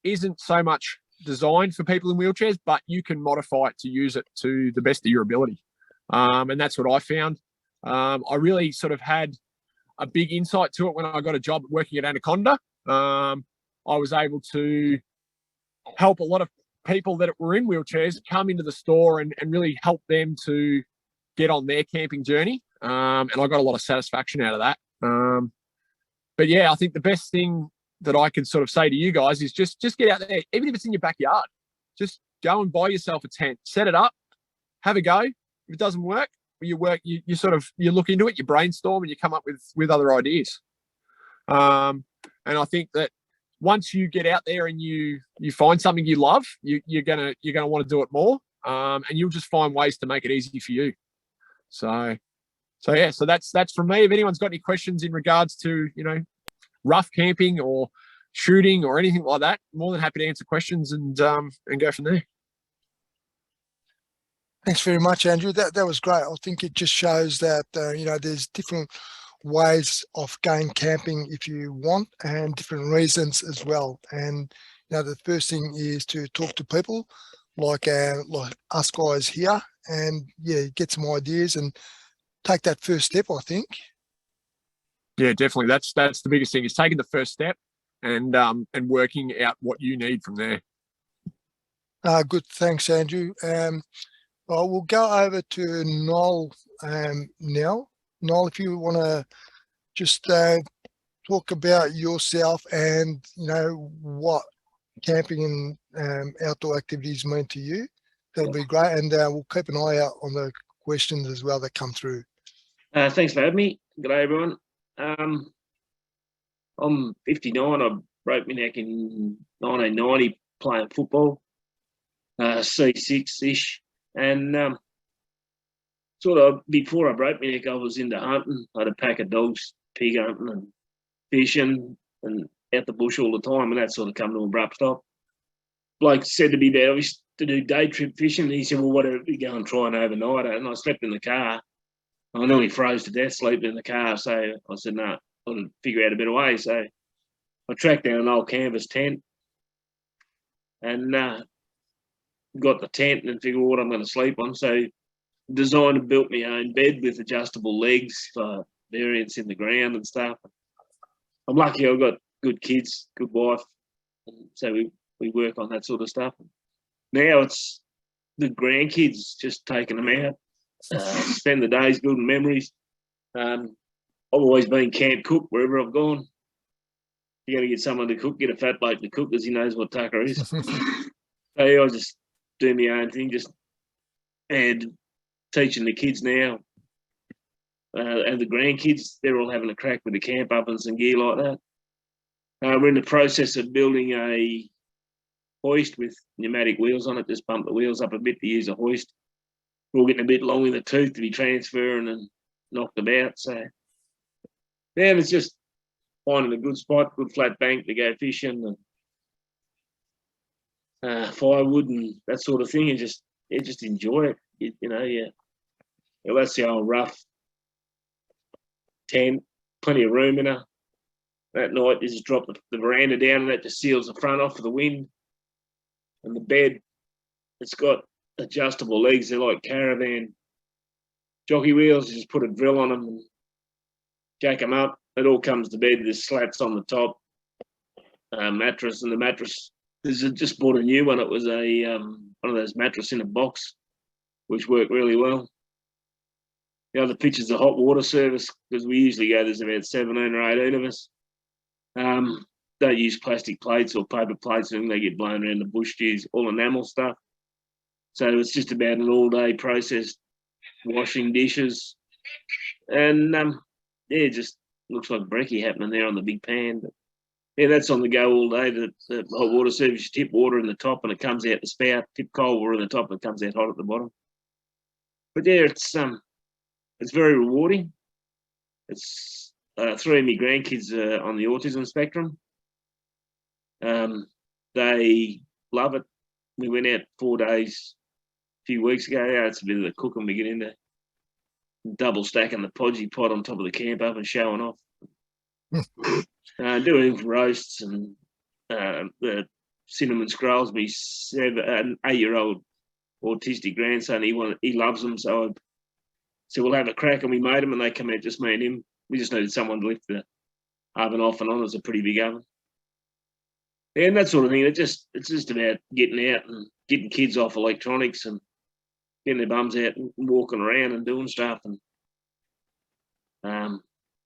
isn't so much designed for people in wheelchairs, but you can modify it to use it to the best of your ability. And that's what I found. I really sort of had a big insight to it when I got a job working at Anaconda. I was able to help a lot of people that were in wheelchairs come into the store and really help them to get on their camping journey. and I got a lot of satisfaction out of that. But yeah, I think the best thing that I can sort of say to you guys is just get out there, even if it's in your backyard. Just go and buy yourself a tent, set it up, have a go. If it doesn't work, you look into it, you brainstorm, and you come up with other ideas. And I think that once you get out there and you find something you love, you're gonna want to do it more, and you'll just find ways to make it easy for you. So that's from me. If anyone's got any questions in regards to rough camping or shooting or anything like that, more than happy to answer questions and go from there. Thanks very much, Andrew. That was great. I think it just shows that there's different ways of going camping if you want, and different reasons as well. And the first thing is to talk to people like us guys here, and get some ideas and take that first step, I think. Yeah, definitely. That's the biggest thing, is taking the first step and working out what you need from there. Good. Thanks, Andrew. Well, we'll go over to Noel now. Noel, if you want to just talk about yourself and what camping and outdoor activities mean to you, that'll be great. And we'll keep an eye out on the questions as well that come through. Thanks for having me. Good day, everyone. I'm 59. I broke my neck in 1990 playing football, C6-ish. And sort of before I broke my neck, I was into hunting. I had a pack of dogs, pig hunting and fishing and out the bush all the time, and that sort of come to an abrupt stop. Bloke said to me that I used to do day trip fishing, and he said, well, whatever, we go and try an overnighter. And I slept in the car. I nearly froze to death sleeping in the car. So I said, no, I'll figure out a better way. So I tracked down an old canvas tent and got the tent and figured what I'm going to sleep on. So designed and built my own bed with adjustable legs for variance in the ground and stuff. I'm lucky I've got good kids, good wife. And so we work on that sort of stuff. Now it's the grandkids, just taking them out, spend the days building memories. I've always been camp cook wherever I've gone. You got to get someone to cook, get a fat bloke to cook because he knows what tucker is. So I just do my own thing, and teaching the kids now and the grandkids, they're all having a crack with the camp ovens and gear like that. We're in the process of building a hoist with pneumatic wheels on it, just bump the wheels up a bit to use a hoist. We're all getting a bit long in the tooth to be transferring and knocked about. So then it's just finding a good spot, good flat bank to go fishing and firewood and that sort of thing, and just enjoy it. That's the old rough tent, plenty of room in her. That night, you just drop the veranda down, and that just seals the front off for the wind. And the bed, it's got adjustable legs. They're like caravan jockey wheels. You just put a drill on them and jack them up. It all comes to bed. There's slats on the top, mattress, and the mattress. Just bought a new one. It was a one of those mattress in a box, which worked really well. The other picture's the hot water service, because we usually go, there's about 17 or 18 of us. Don't use plastic plates or paper plates, and they get blown around the bush. Use all enamel stuff. So it's just about an all-day process, washing dishes, and it just looks like brekkie happening there on the big pan. But yeah, that's on the go all day. The hot water service, you tip water in the top and it comes out the spout. Tip cold water in the top and it comes out hot at the bottom. But yeah, it's very rewarding. It's 3 of my grandkids are on the autism spectrum. They love it. We went out 4 days a few weeks ago. Yeah, it's a bit of the cooking we get into. Double stacking the podgy pot on top of the camp oven, showing off. Doing roasts and the cinnamon scrolls. My 8-year-old autistic grandson, he loves them. So I said, we'll have a crack, and we made them, and they come out, just me and him. We just needed someone to lift the oven off and on. It's a pretty big oven. And that sort of thing. It's just about getting out and getting kids off electronics and getting their bums out and walking around and doing stuff. And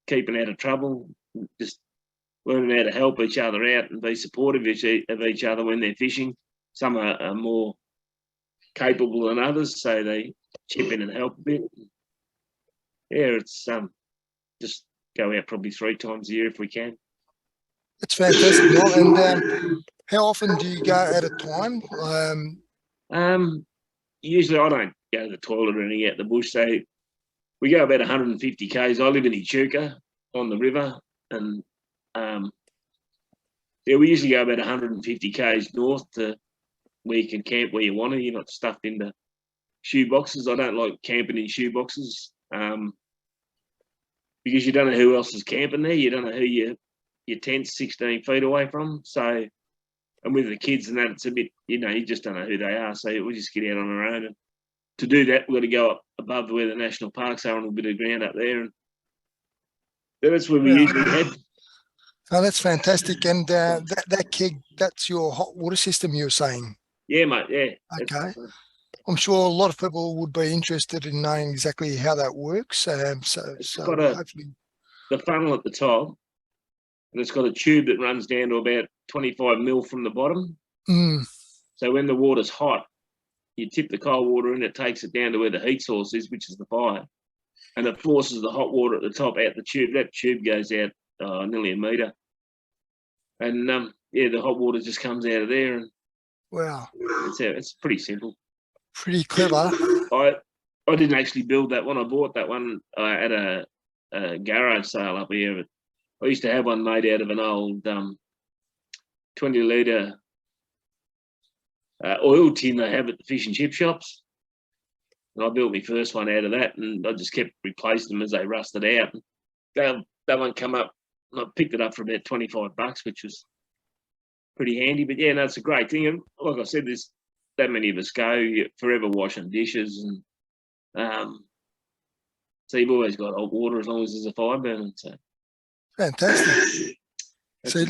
keeping out of trouble, just learning how to help each other out and be supportive of each other when they're fishing. Some are more capable than others, so they chip in and help a bit. Yeah, it's just go out probably 3 times a year if we can. That's fantastic, Noel. And how often do you go at a time? Usually I don't go to the toilet or anything out the bush, so we go about 150 k's. I live in Echuca on the river, and yeah, we usually go about 150 k's north to where you can camp where you want to. You're not stuffed into shoe boxes. I don't like camping in shoe boxes because you don't know who else is camping there. You don't know who your tent's 16 feet away from. So, and with the kids and that, it's a bit, you know, you just don't know who they are. So we just get out on our own. And to do that, we've got to go up above where the national parks are on a bit of ground up there. And that's where we usually head. Oh, that's fantastic. And that keg, that's your hot water system, you were saying? Yeah, mate, yeah. Okay. I'm sure a lot of people would be interested in knowing exactly how that works. It's got hopefully the funnel at the top, and it's got a tube that runs down to about 25 mil from the bottom. So when the water's hot, you tip the cold water in, it takes it down to where the heat source is, which is the fire, and it forces the hot water at the top out the tube. That tube goes out nearly a metre, and yeah, the hot water just comes out of there. And wow, it's pretty simple. Pretty clever. I didn't actually build that one. I bought that one at a garage sale up here. I used to have one made out of an old 20-litre oil tin they have at the fish and chip shops. And I built my first one out of that, and I just kept replacing them as they rusted out. That one come up, and I picked it up for about $25, which was pretty handy. But yeah, no, it's a great thing. And like I said, there's that many of us go, you're forever washing dishes, and so you've always got hot water as long as there's a fire burning. So fantastic. So,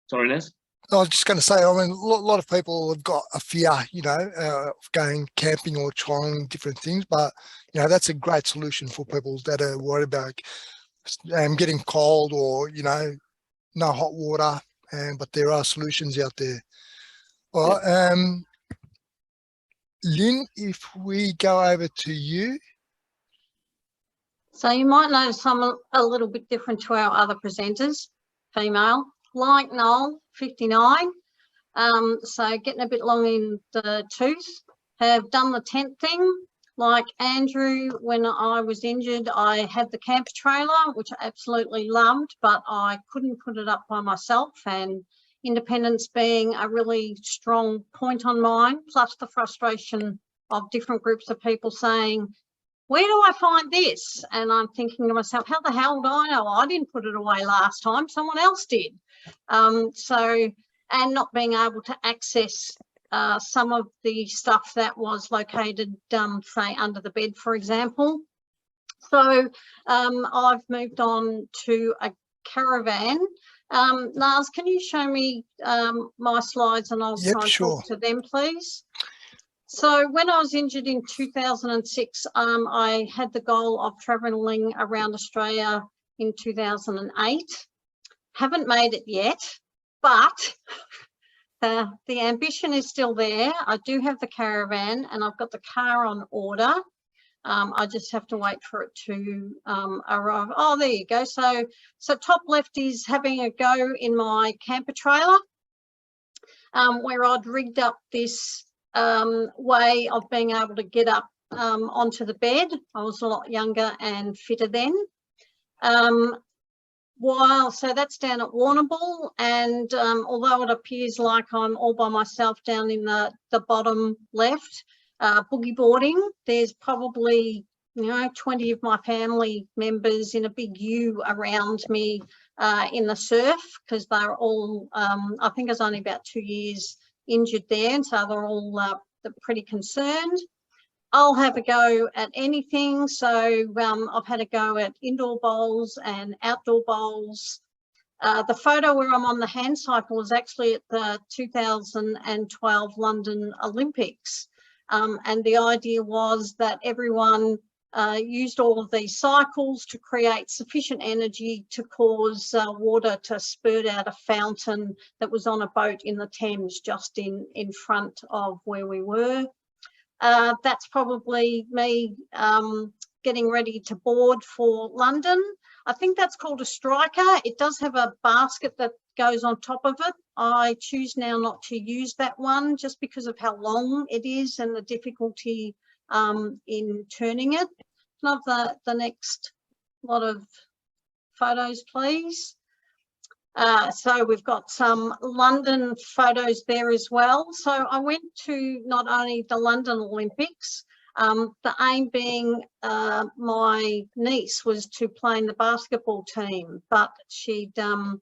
sorry, Naz? I was just going to say, I mean, a lot of people have got a fear, you know, of going camping or trying different things, but, you know, that's a great solution for people that are worried about getting cold or, you know, no hot water, but there are solutions out there. All right, Lynne, if we go over to you. So you might notice I'm a little bit different to our other presenters, female, like Noel, 59. So getting a bit long in the tooth, have done the tent thing. Like Andrew, when I was injured, I had the camper trailer, which I absolutely loved, but I couldn't put it up by myself, and independence being a really strong point on mine, plus the frustration of different groups of people saying, where do I find this? And I'm thinking to myself, how the hell do I know? I didn't put it away last time, someone else did. And not being able to access some of the stuff that was located, say, under the bed, for example. So I've moved on to a caravan. Nars, can you show me my slides and I'll try and talk to them, please? So when I was injured in 2006, I had the goal of travelling around Australia in 2008. Haven't made it yet, but the ambition is still there. I do have the caravan and I've got the car on order. I just have to wait for it to arrive. Oh, there you go. So top left is having a go in my camper trailer, where I'd rigged up this way of being able to get up onto the bed. I was a lot younger and fitter then. So that's down at Warrnambool, and although it appears like I'm all by myself down in the bottom left, boogie boarding, there's probably, you know, 20 of my family members in a big U around me in the surf, because they're all, I think I was only about 2 years injured there, and so they're all they're pretty concerned. I'll have a go at anything. So I've had a go at indoor bowls and outdoor bowls. The photo where I'm on the hand cycle is actually at the 2012 London Olympics. And the idea was that everyone used all of these cycles to create sufficient energy to cause water to spurt out a fountain that was on a boat in the Thames just in front of where we were. That's probably me getting ready to board for London. I think that's called a striker. It does have a basket that goes on top of it. I choose now not to use that one just because of how long it is and the difficulty in turning it. Love the next lot of photos, please. So we've got some London photos there as well. So I went to not only the London Olympics, the aim being my niece was to play in the basketball team, but she'd done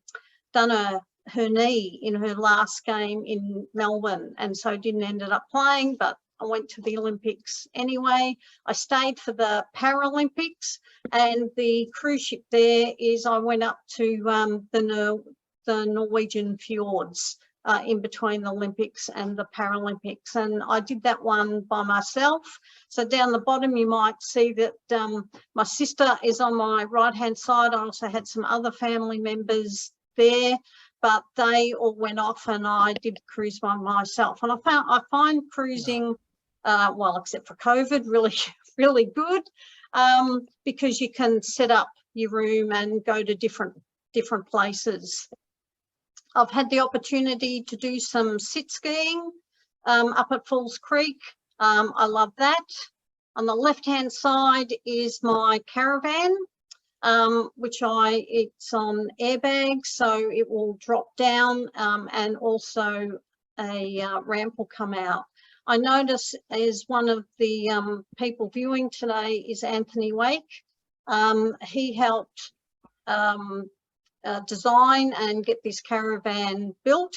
her knee in her last game in Melbourne, and so didn't end up playing, but I went to the Olympics anyway. I stayed for the Paralympics, and the cruise ship there is I went up to the Norwegian fjords in between the Olympics and the Paralympics, and I did that one by myself. So down the bottom you might see that my sister is on my right hand side. I also had some other family members there, but they all went off and I did cruise by myself. And I find cruising, well, except for COVID, really good, because you can set up your room and go to different places. I've had the opportunity to do some sit skiing up at Falls Creek. I love that. On the left-hand side is my caravan, which it's on airbags, so it will drop down, and also a ramp will come out. I notice as one of the people viewing today is Anthony Wake. He helped design and get this caravan built,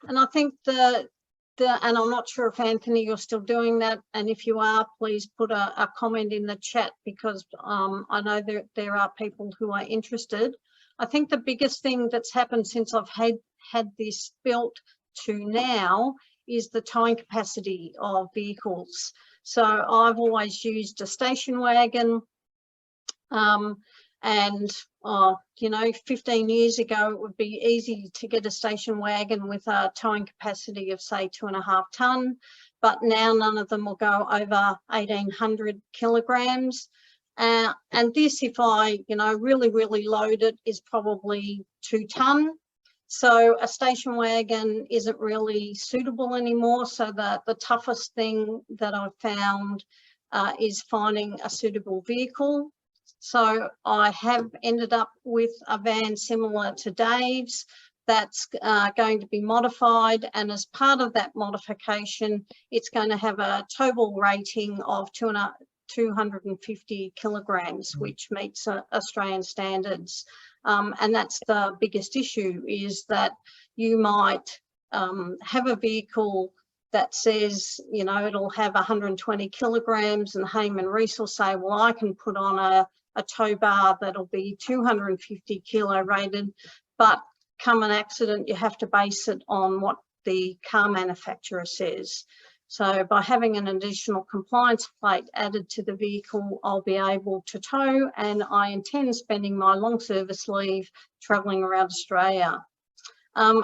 and I think and I'm not sure if Anthony you're still doing that, and if you are, please put a comment in the chat, because I know there are people who are interested. I think the biggest thing that's happened since I've had this built to now is the towing capacity of vehicles. So I've always used a station wagon, and you know, 15 years ago it would be easy to get a station wagon with a towing capacity of say 2.5 tonne, but now none of them will go over 1,800 kilograms. And this, if I really load it, is probably 2 tonne. So a station wagon isn't really suitable anymore. So the toughest thing that I've found is finding a suitable vehicle. So I have ended up with a van similar to Dave's that's going to be modified, and as part of that modification, it's going to have a towable rating of 250 kilograms, which meets Australian standards. And that's the biggest issue, is that you might have a vehicle that says, you know, it'll have 120 kilograms, and Hayman Reese will say, well, I can put on a tow bar that'll be 250 kilo rated, but come an accident, you have to base it on what the car manufacturer says. So by having an additional compliance plate added to the vehicle, I'll be able to tow, and I intend spending my long service leave travelling around Australia.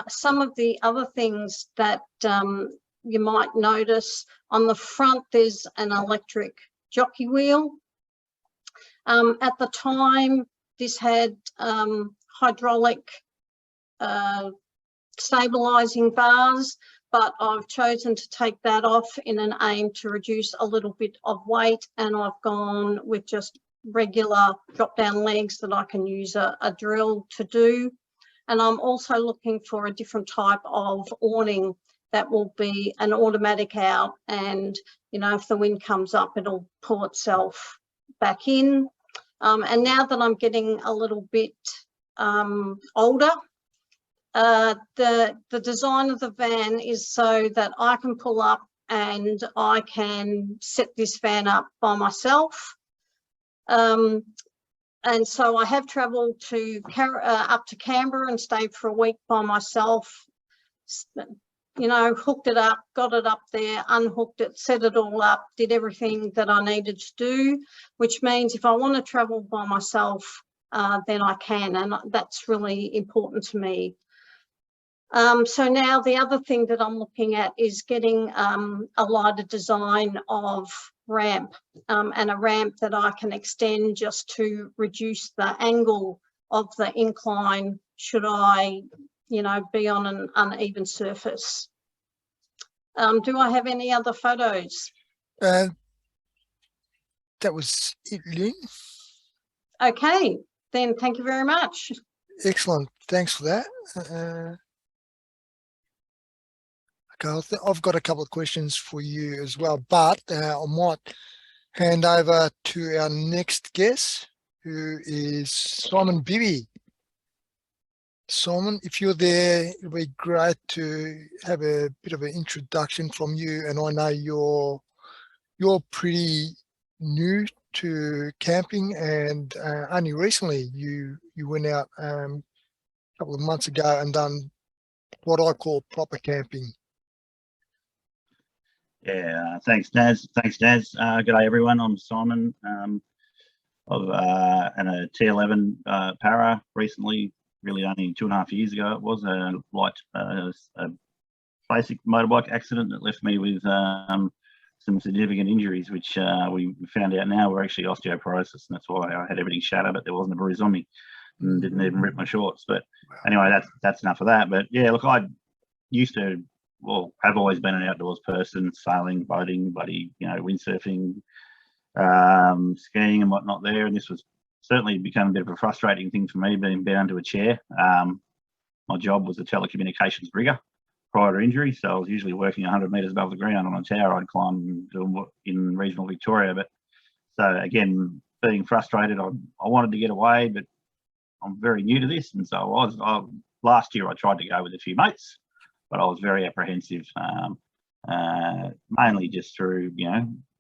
Some of the other things that you might notice, on the front there's an electric jockey wheel. At the time, this had hydraulic stabilising bars, but I've chosen to take that off in an aim to reduce a little bit of weight, and I've gone with just regular drop-down legs that I can use a drill to do. And I'm also looking for a different type of awning that will be an automatic out, and, you know, if the wind comes up, it'll pull itself back in. And now that I'm getting a little bit older, the design of the van is so that I can pull up and I can set this van up by myself. And so I have travelled to up to Canberra and stayed for a week by myself. you know, hooked it up, got it up there, unhooked it, set it all up, did everything that I needed to do, which means if I want to travel by myself, then I can, and that's really important to me. So now the other thing that I'm looking at is getting a lighter design of ramp, and a ramp that I can extend just to reduce the angle of the incline should I, you know, be on an uneven surface. Do I have any other photos? That was it, Lynne. Okay, then thank you very much. Excellent. Thanks for that. Okay, I've got a couple of questions for you as well, but I might hand over to our next guest, who is Simon Bibby. Simon, if you're there, it'd be great to have a bit of an introduction from you. And I know you're pretty new to camping, and only recently you went out a couple of months ago and done what I call proper camping. Yeah, thanks, Naz. Good day, everyone. I'm Simon. I've and a T11 para recently, really only 2.5 years ago. It was a light, a basic motorbike accident that left me with some significant injuries, which we found out now were actually osteoporosis, and that's why I had everything shattered, but there wasn't a bruise on me and didn't even rip my shorts. But anyway, that's enough of that. But yeah, look, I used to, well, have always been an outdoors person, sailing, boating, windsurfing, skiing and whatnot there. And this was certainly become a bit of a frustrating thing for me, being bound to a chair. My job was a telecommunications rigger prior to injury, so I was usually working 100 metres above the ground on a tower I'd climb in regional Victoria. But so again, being frustrated, I wanted to get away, but I'm very new to this, and so last year I tried to go with a few mates, but I was very apprehensive, mainly just through,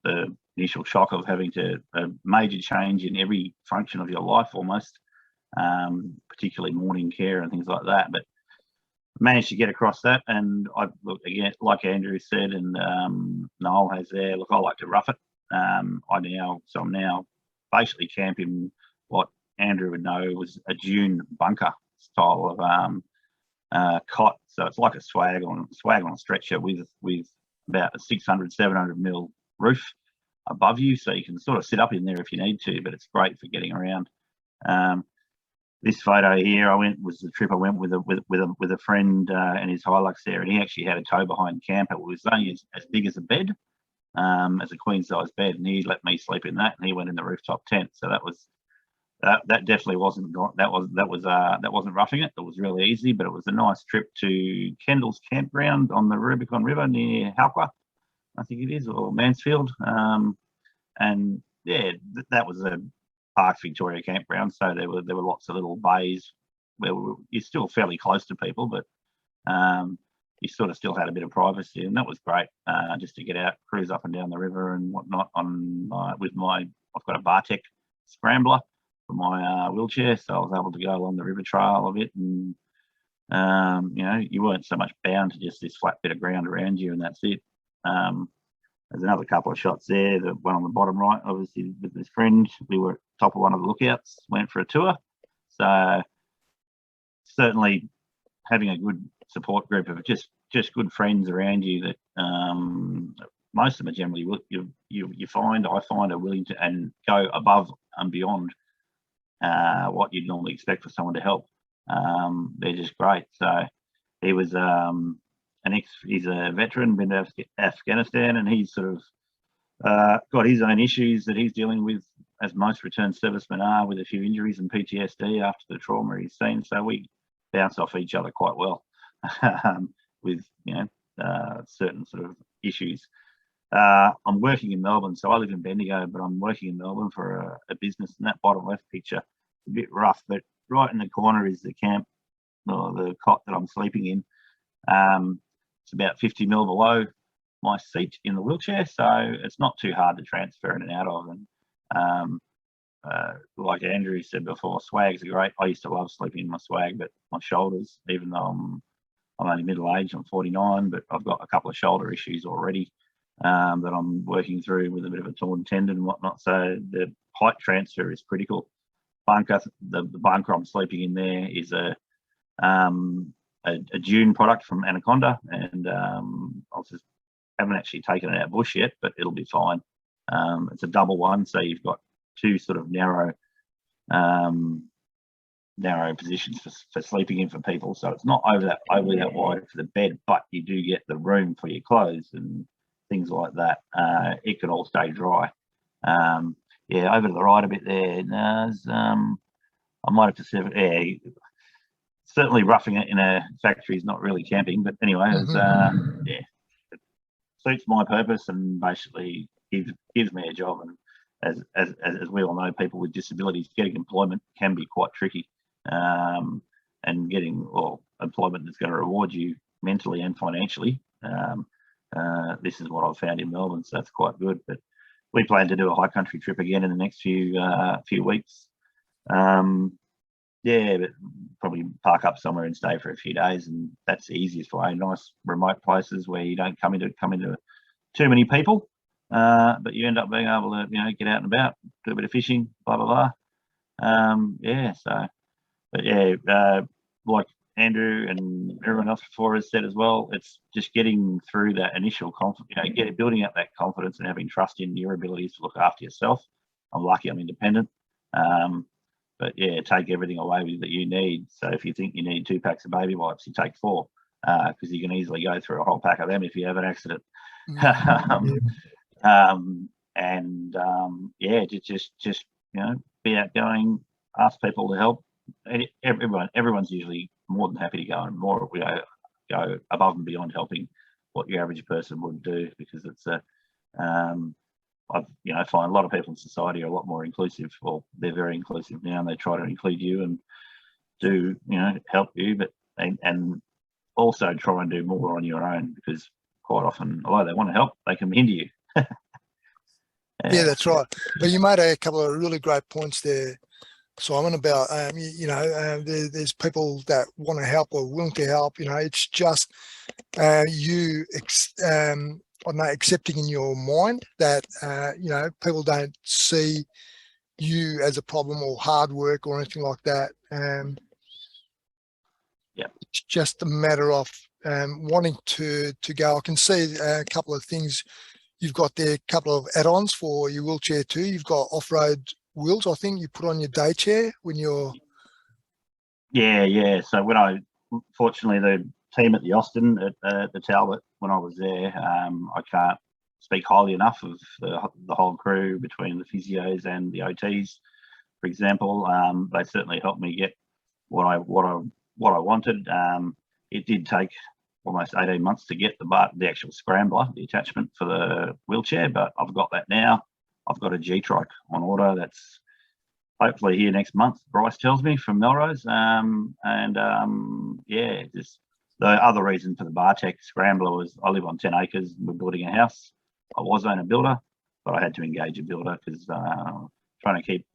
the initial shock of having a major change in every function of your life almost, particularly morning care and things like that. But managed to get across that, and I look again, like Andrew said, and Noel has there. Look, I like to rough it. I'm now basically camping what Andrew would know was a dune bunker style of cot. So it's like a swag on a stretcher with about a 600-700 mil roof above you, so you can sort of sit up in there if you need to. But it's great for getting around. This photo here, was the trip I went with a friend and his Hilux there, and he actually had a tow behind camper. It was only as big as a bed, as a queen size bed, and he let me sleep in that, and he went in the rooftop tent. So that definitely wasn't roughing it. It was really easy, but it was a nice trip to Kendall's campground on the Rubicon River near Halqua, I think it is, or Mansfield. And yeah, that was a Park Victoria campground, so there were lots of little bays where you're still fairly close to people, but you sort of still had a bit of privacy, and that was great, just to get out, cruise up and down the river and whatnot. I've got a Bartec scrambler for my wheelchair, so I was able to go along the river trail a bit, and you weren't so much bound to just this flat bit of ground around you, and that's it. There's another couple of shots there. The one on the bottom right, obviously with this friend, we were at the top of one of the lookouts, went for a tour. So certainly having a good support group of just good friends around you that most of them are generally I find are willing to and go above and beyond what you'd normally expect for someone to help. They're just great. So he was he's a veteran, been to Afghanistan, and he's sort of got his own issues that he's dealing with, as most returned servicemen are, with a few injuries and PTSD after the trauma he's seen. So we bounce off each other quite well with certain sort of issues. I'm working in Melbourne, so I live in Bendigo, but I'm working in Melbourne for a business, and that bottom left picture is a bit rough, but right in the corner is the camp, or the cot that I'm sleeping in. It's about 50 mil below my seat in the wheelchair, so it's not too hard to transfer in and out of. And like Andrew said before, swags are great. I used to love sleeping in my swag, but my shoulders, even though I'm only middle-aged, I'm 49, but I've got a couple of shoulder issues already that I'm working through with a bit of a torn tendon and whatnot. So the height transfer is critical. Bunker, the bunker I'm sleeping in there is a dune product from Anaconda, and haven't actually taken it out bush yet, but it'll be fine. It's a double one, so you've got two sort of narrow positions for sleeping in for people, so it's not overly that wide for the bed, but you do get the room for your clothes and things like that. It can all stay dry. Yeah, over to the right a bit there. I might have to certainly roughing it in a factory is not really camping, but anyway, yeah, it suits my purpose and basically gives me a job. And as we all know, people with disabilities getting employment can be quite tricky, and getting employment that's going to reward you mentally and financially. This is what I've found in Melbourne, so that's quite good. But we plan to do a high country trip again in the next few weeks. Yeah, but probably park up somewhere and stay for a few days, and that's the easiest way. Nice remote places where you don't come into too many people, but you end up being able to get out and about, do a bit of fishing, blah blah blah. Yeah, so, but yeah, like Andrew and everyone else before has said as well, it's just getting through that initial confidence, building up that confidence and having trust in your abilities to look after yourself. I'm lucky I'm independent. But yeah, take everything away with that you need. So if you think you need 2 packs of baby wipes, you take 4, because you can easily go through a whole pack of them if you have an accident. Yeah, just be outgoing, ask people to help. Everyone's usually more than happy to go, and more go above and beyond helping what your average person would do, because it's I find a lot of people in society are a lot more inclusive. Well, they're very inclusive now, and they try to include you and do help you, but and also try and do more on your own, because quite often, although they want to help, they can hinder you. Yeah, that's right. But you made a couple of really great points there, Simon, about there's people that want to help or willing to help. It's just you accepting in your mind that people don't see you as a problem or hard work or anything like that. It's just a matter of wanting to go. I can see a couple of things you've got there, a couple of add-ons for your wheelchair too. You've got off-road wheels, I think you put on your day chair when you're... Yeah. So when fortunately the team at the Austin at the Talbot, when I was there, I can't speak highly enough of the whole crew, between the physios and the OTs, for example. They certainly helped me get what I wanted. It did take almost 18 months to get the actual scrambler, the attachment for the wheelchair, but I've got that now. I've got a G-Trike on order that's hopefully here next month, Bryce tells me, from Melrose. Yeah, just the other reason for the Bartek Scrambler was I live on 10 acres, we're building a house. I was on a builder, but I had to engage a builder because trying to keep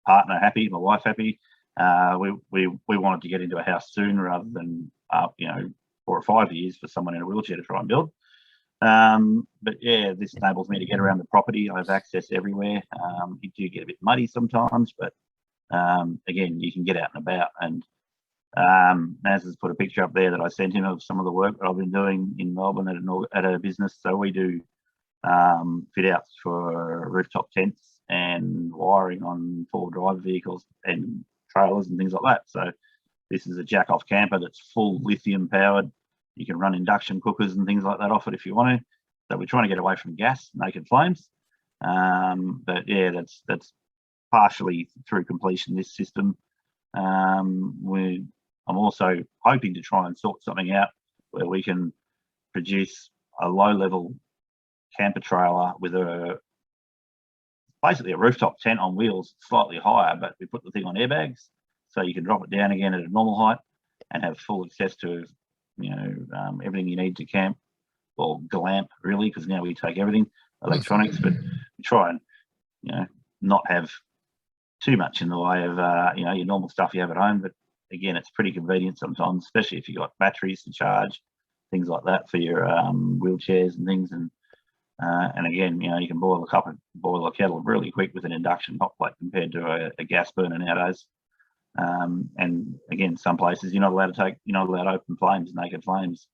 partner happy, my wife happy. We wanted to get into a house soon rather than 4 or 5 years for someone in a wheelchair to try and build. But yeah, this enables me to get around the property. I have access everywhere. You do get a bit muddy sometimes, but again, you can get out and about. And Naz has put a picture up there that I sent him of some of the work that I've been doing in Melbourne at a business. So we do fit outs for rooftop tents and wiring on 4-wheel drive vehicles and trailers and things like that. So this is a jack-off camper that's full lithium powered. You can run induction cookers and things like that off it if you want to. So we're trying to get away from gas, naked flames. But yeah, that's partially through completion, this system. I'm also hoping to try and sort something out where we can produce a low-level camper trailer with basically a rooftop tent on wheels, slightly higher, but we put the thing on airbags, so you can drop it down again at a normal height and have full access to everything you need to camp, or glamp really, because now we take everything, electronics, but we try and not have too much in the way of your normal stuff you have at home. But again, it's pretty convenient sometimes, especially if you've got batteries to charge, things like that for your wheelchairs and things. And again, you know, you can boil a kettle really quick with an induction hot plate compared to a gas burner nowadays. And again, some places you're not allowed to open flames, naked flames.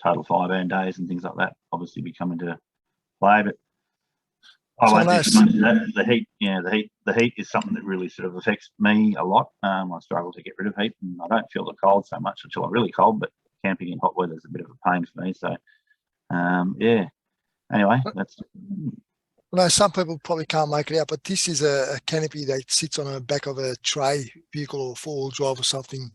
Total fire burn days and things like that obviously be coming into play. But I won't do too much of that. The heat is something that really sort of affects me a lot. I struggle to get rid of heat, and I don't feel the cold so much until I'm really cold. But camping in hot weather is a bit of a pain for me. So yeah. Anyway, that's. Well, no, some people probably can't make it out, but this is a canopy that sits on the back of a tray vehicle or four-wheel drive or something,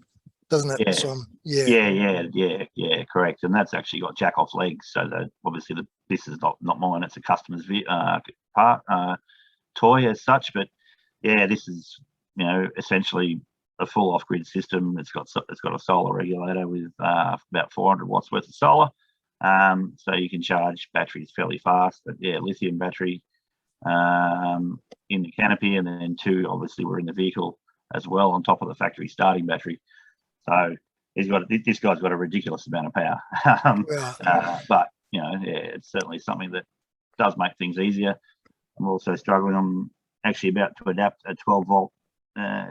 doesn't it? Yeah. So, Yeah, correct. And that's actually got jack-off legs. So that obviously this is not mine. It's a customer's toy as such. But yeah, this is, you know, essentially a full off-grid system. It's got a solar regulator with about 400 watts worth of solar. So you can charge batteries fairly fast. But yeah, lithium battery in the canopy, and then 2 obviously were in the vehicle as well on top of the factory starting battery. So this guy's got a ridiculous amount of power. But you know, yeah, it's certainly something that does make things easier. I'm also struggling. I'm actually about to adapt a 12-volt,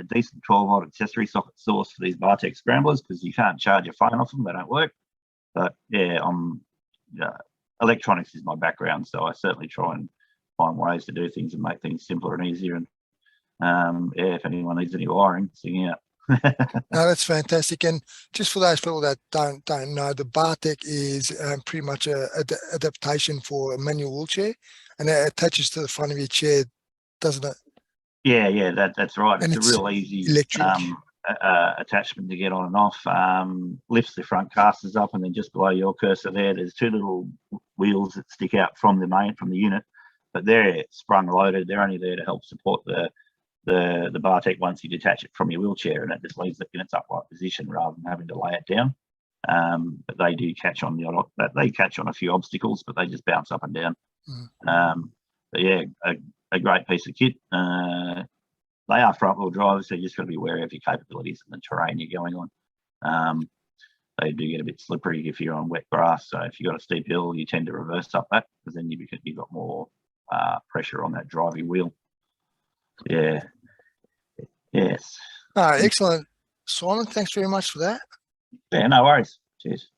decent 12-volt accessory socket source for these Bartek scramblers, because you can't charge your phone off them; they don't work. But yeah, electronics is my background, so I certainly try and find ways to do things and make things simpler and easier. And yeah, if anyone needs any wiring, sing out. No, that's fantastic. And just for those people that don't know, the Bartek is pretty much a adaptation for a manual wheelchair, and it attaches to the front of your chair, doesn't it? Yeah, that's right. And it's a real easy electric attachment to get on and off. Lifts the front casters up, and then just below your cursor there's 2 little wheels that stick out from the unit, but they're sprung loaded. They're only there to help support the Bartek once you detach it from your wheelchair, and it just leaves it in its upright position rather than having to lay it down. But they do catch on a few obstacles, but they just bounce up and down. But yeah, a great piece of kit. They are front-wheel drivers, so you just got to be aware of your capabilities and the terrain you're going on. They do get a bit slippery if you're on wet grass, so if you've got a steep hill, you tend to reverse up that, because then you've got more pressure on that driving wheel. Yeah. Yes. Excellent, Simon. Thanks very much for that. Yeah, no worries. Cheers.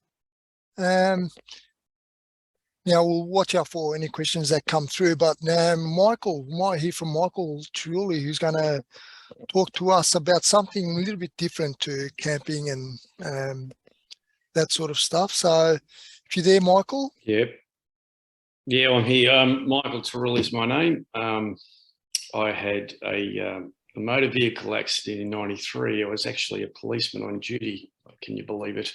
Now we'll watch out for any questions that come through, but Michael, we might hear from Michael Tarulli, who's going to talk to us about something a little bit different to camping and that sort of stuff. So if you're there, Michael. Yep. Yeah, I'm here. Michael Tarulli is my name. I had a motor vehicle accident in '93. I was actually a policeman on duty. Can you believe it?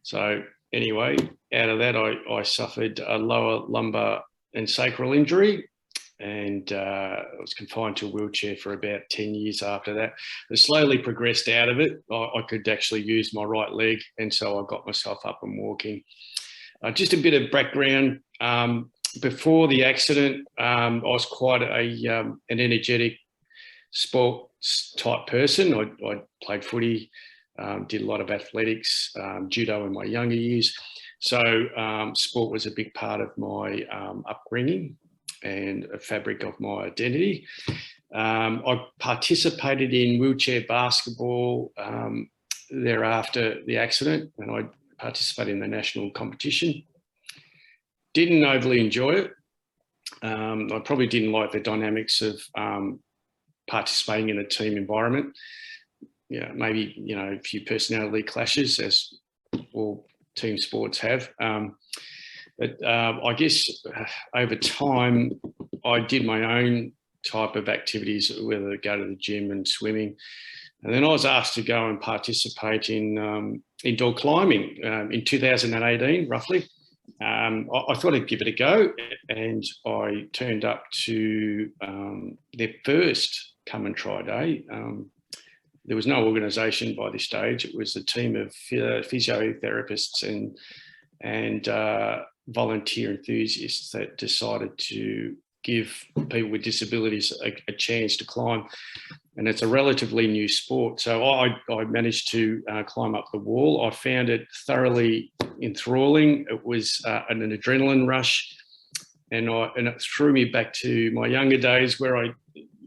So anyway, out of that, I suffered a lower lumbar and sacral injury, and I was confined to a wheelchair for about 10 years after that. I slowly progressed out of it. I could actually use my right leg, and so I got myself up and walking. Just a bit of background. Before the accident, I was quite an energetic sports type person. I played footy, did a lot of athletics, judo in my younger years. So sport was a big part of my upbringing and a fabric of my identity. I participated in wheelchair basketball thereafter the accident, and I participated in the national competition. Didn't overly enjoy it. I probably didn't like the dynamics of participating in a team environment. Yeah, maybe, a few personality clashes, as all team sports have. But I guess over time, I did my own type of activities, whether to go to the gym and swimming. And then I was asked to go and participate in indoor climbing in 2018, roughly. I thought I'd give it a go, and I turned up to their first come and try day. There was no organisation by this stage. It was a team of physiotherapists and volunteer enthusiasts that decided to give people with disabilities a chance to climb. And it's a relatively new sport. So I managed to climb up the wall. I found it thoroughly enthralling. It was an adrenaline rush. And it threw me back to my younger days where I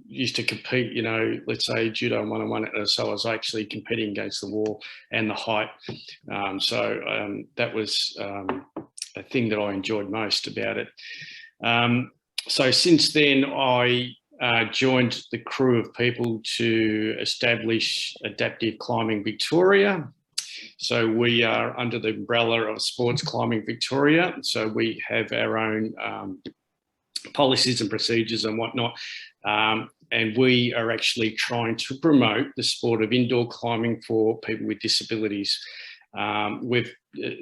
used to compete, you know, let's say judo 1-on-1. So I was actually competing against the wall and the height. That was a thing that I enjoyed most about it. So since then, I joined the crew of people to establish Adaptive Climbing Victoria. So we are under the umbrella of Sports Climbing Victoria. So we have our own policies and procedures and whatnot. And we are actually trying to promote the sport of indoor climbing for people with disabilities. We've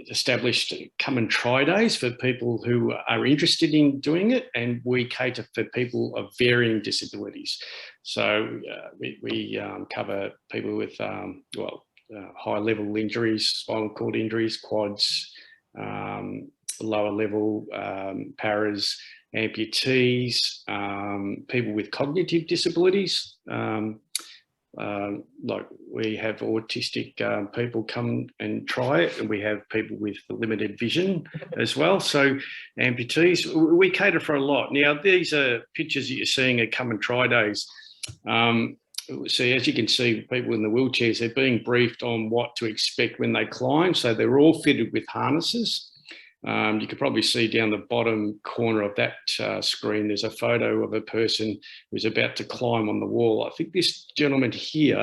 established come and try days for people who are interested in doing it, and we cater for people of varying disabilities. So we cover people with high level injuries, spinal cord injuries, quads, lower level paras, amputees, people with cognitive disabilities. Like we have autistic people come and try it, and we have people with limited vision as well. So amputees, we cater for a lot. Now, these are pictures that you're seeing at come and try days. So as you can see, people in the wheelchairs, they're being briefed on what to expect when they climb. So they're all fitted with harnesses. You can probably see down the bottom corner of that screen, there's a photo of a person who's about to climb on the wall. I think this gentleman here,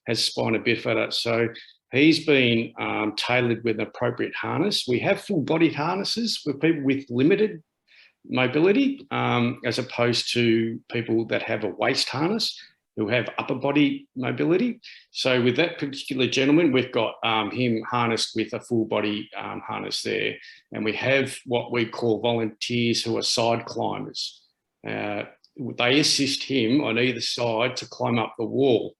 has spina bifida. So he's been tailored with an appropriate harness. We have full-bodied harnesses for people with limited mobility, as opposed to people that have a waist harness who have upper body mobility. So with that particular gentleman, we've got him harnessed with a full body harness there. And we have what we call volunteers who are side climbers. They assist him on either side to climb up the wall.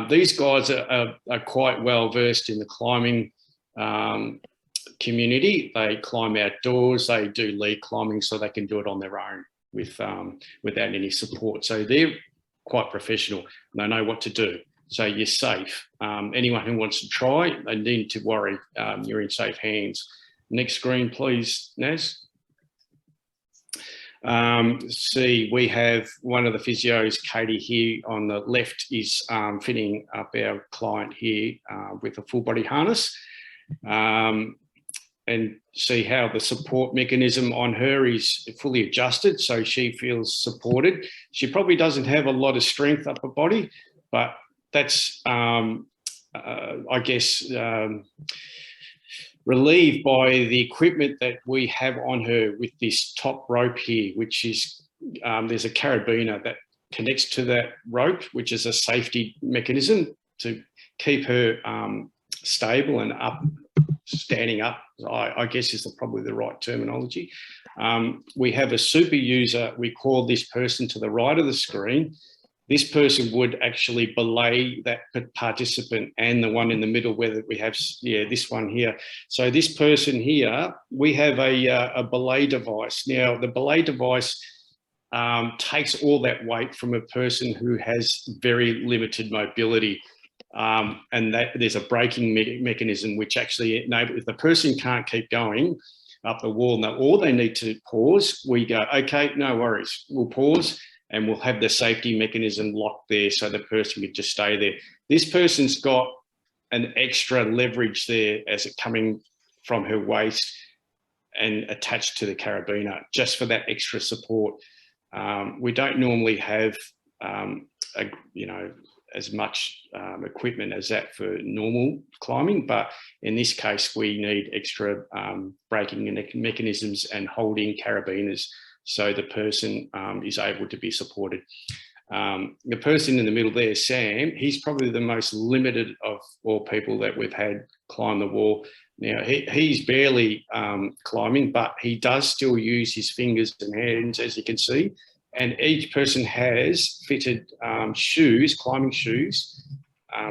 These guys are quite well versed in the climbing community. They climb outdoors, they do lead climbing so they can do it on their own without any support. So they're quite professional. They know what to do. So you're safe. Anyone who wants to try, they need to worry. You're in safe hands. Next screen, please, Naz. See, we have one of the physios, Katie, here on the left is fitting up our client here with a full body harness. And see how the support mechanism on her is fully adjusted, so she feels supported. She probably doesn't have a lot of strength up her body, but that's, I guess, relieved by the equipment that we have on her with this top rope here, which is, there's a carabiner that connects to that rope, which is a safety mechanism to keep her stable and up. Standing up, I guess is probably the right terminology. We have a super user. We call this person to the right of the screen. This person would actually belay that participant and the one in the middle where we have, this one here. So this person here, we have a belay device. Now, the belay device takes all that weight from a person who has very limited mobility. And that there's a braking mechanism which actually enables, if the person can't keep going up the wall, or they need to pause, we go, okay, no worries, we'll pause and we'll have the safety mechanism locked there so the person can just stay there. This person's got an extra leverage there as it coming from her waist and attached to the carabiner, just for that extra support. We don't normally have, as much equipment as that for normal climbing, but in this case, we need extra braking mechanisms and holding carabiners so the person is able to be supported. The person in the middle there, Sam, he's probably the most limited of all people that we've had climb the wall. Now, he's barely climbing, but he does still use his fingers and hands, as you can see. And each person has fitted shoes, climbing shoes,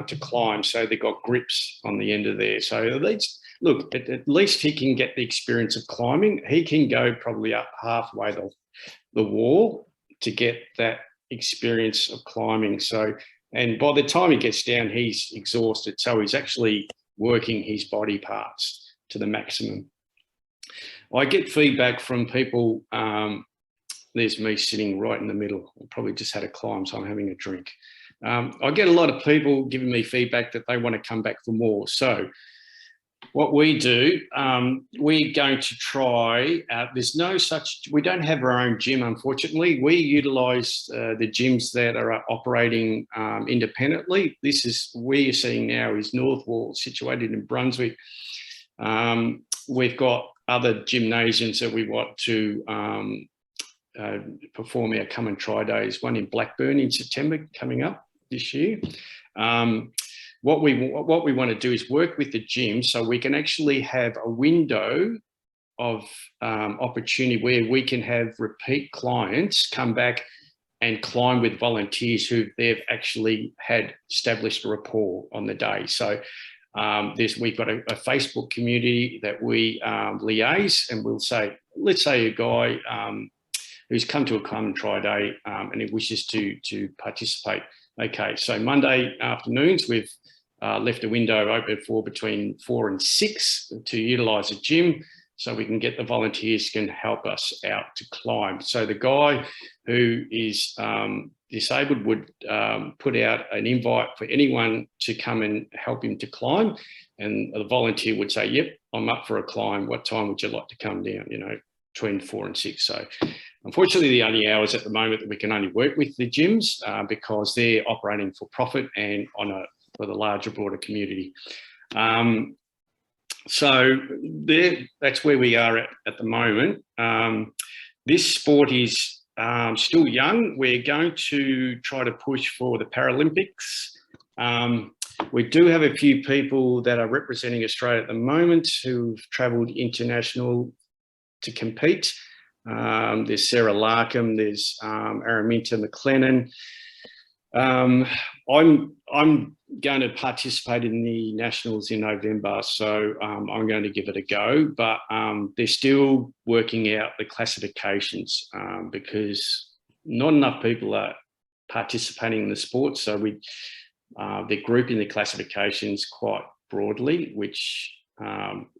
to climb. So they've got grips on the end of there. So look, at least he can get the experience of climbing. He can go probably up halfway the wall to get that experience of climbing. So, and by the time he gets down, he's exhausted. So he's actually working his body parts to the maximum. I get feedback from people. There's me sitting right in the middle. I probably just had a climb, so I'm having a drink. I get a lot of people giving me feedback that they want to come back for more. So what we do, we're going to try, there's no such, we don't have our own gym, unfortunately. We utilise the gyms that are operating independently. This is, we're seeing now is North Wall, situated in Brunswick. We've got other gymnasiums that we want to perform our come and try days, one in Blackburn in September coming up this year. What we want to do is work with the gym so we can actually have a window of opportunity where we can have repeat clients come back and climb with volunteers who they've actually had established a rapport on the day. So we've got a Facebook community that we liaise, and we'll say, let's say a guy who's come to a come and try day and he wishes to participate. Okay, so Monday afternoons, we've left a window open for between 4 and 6 to utilise a gym so we can get the volunteers can help us out to climb. So the guy who is disabled would put out an invite for anyone to come and help him to climb, and the volunteer would say, yep, I'm up for a climb. What time would you like to come down? You know, between 4 and 6. So unfortunately, the only hours at the moment that we can only work with the gyms because they're operating for profit and for the larger, broader community. So that's where we are at the moment. This sport is still young. We're going to try to push for the Paralympics. We do have a few people that are representing Australia at the moment who've travelled international to compete. There's Sarah Larkham, there's Araminta McLennan. I'm going to participate in the Nationals in November, so I'm going to give it a go, but they're still working out the classifications because not enough people are participating in the sport, so they're grouping the classifications quite broadly, which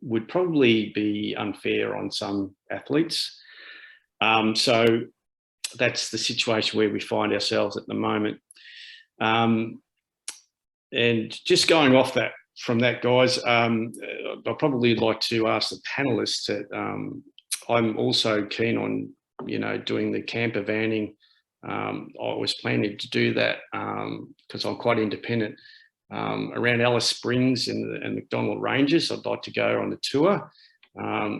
would probably be unfair on some athletes. So that's the situation where we find ourselves at the moment. And just going off that, from that, guys, I'd probably like to ask the panelists that I'm also keen on, doing the camper vanning. I was planning to do that because I'm quite independent. Around Alice Springs and McDonald Ranges, I'd like to go on the tour.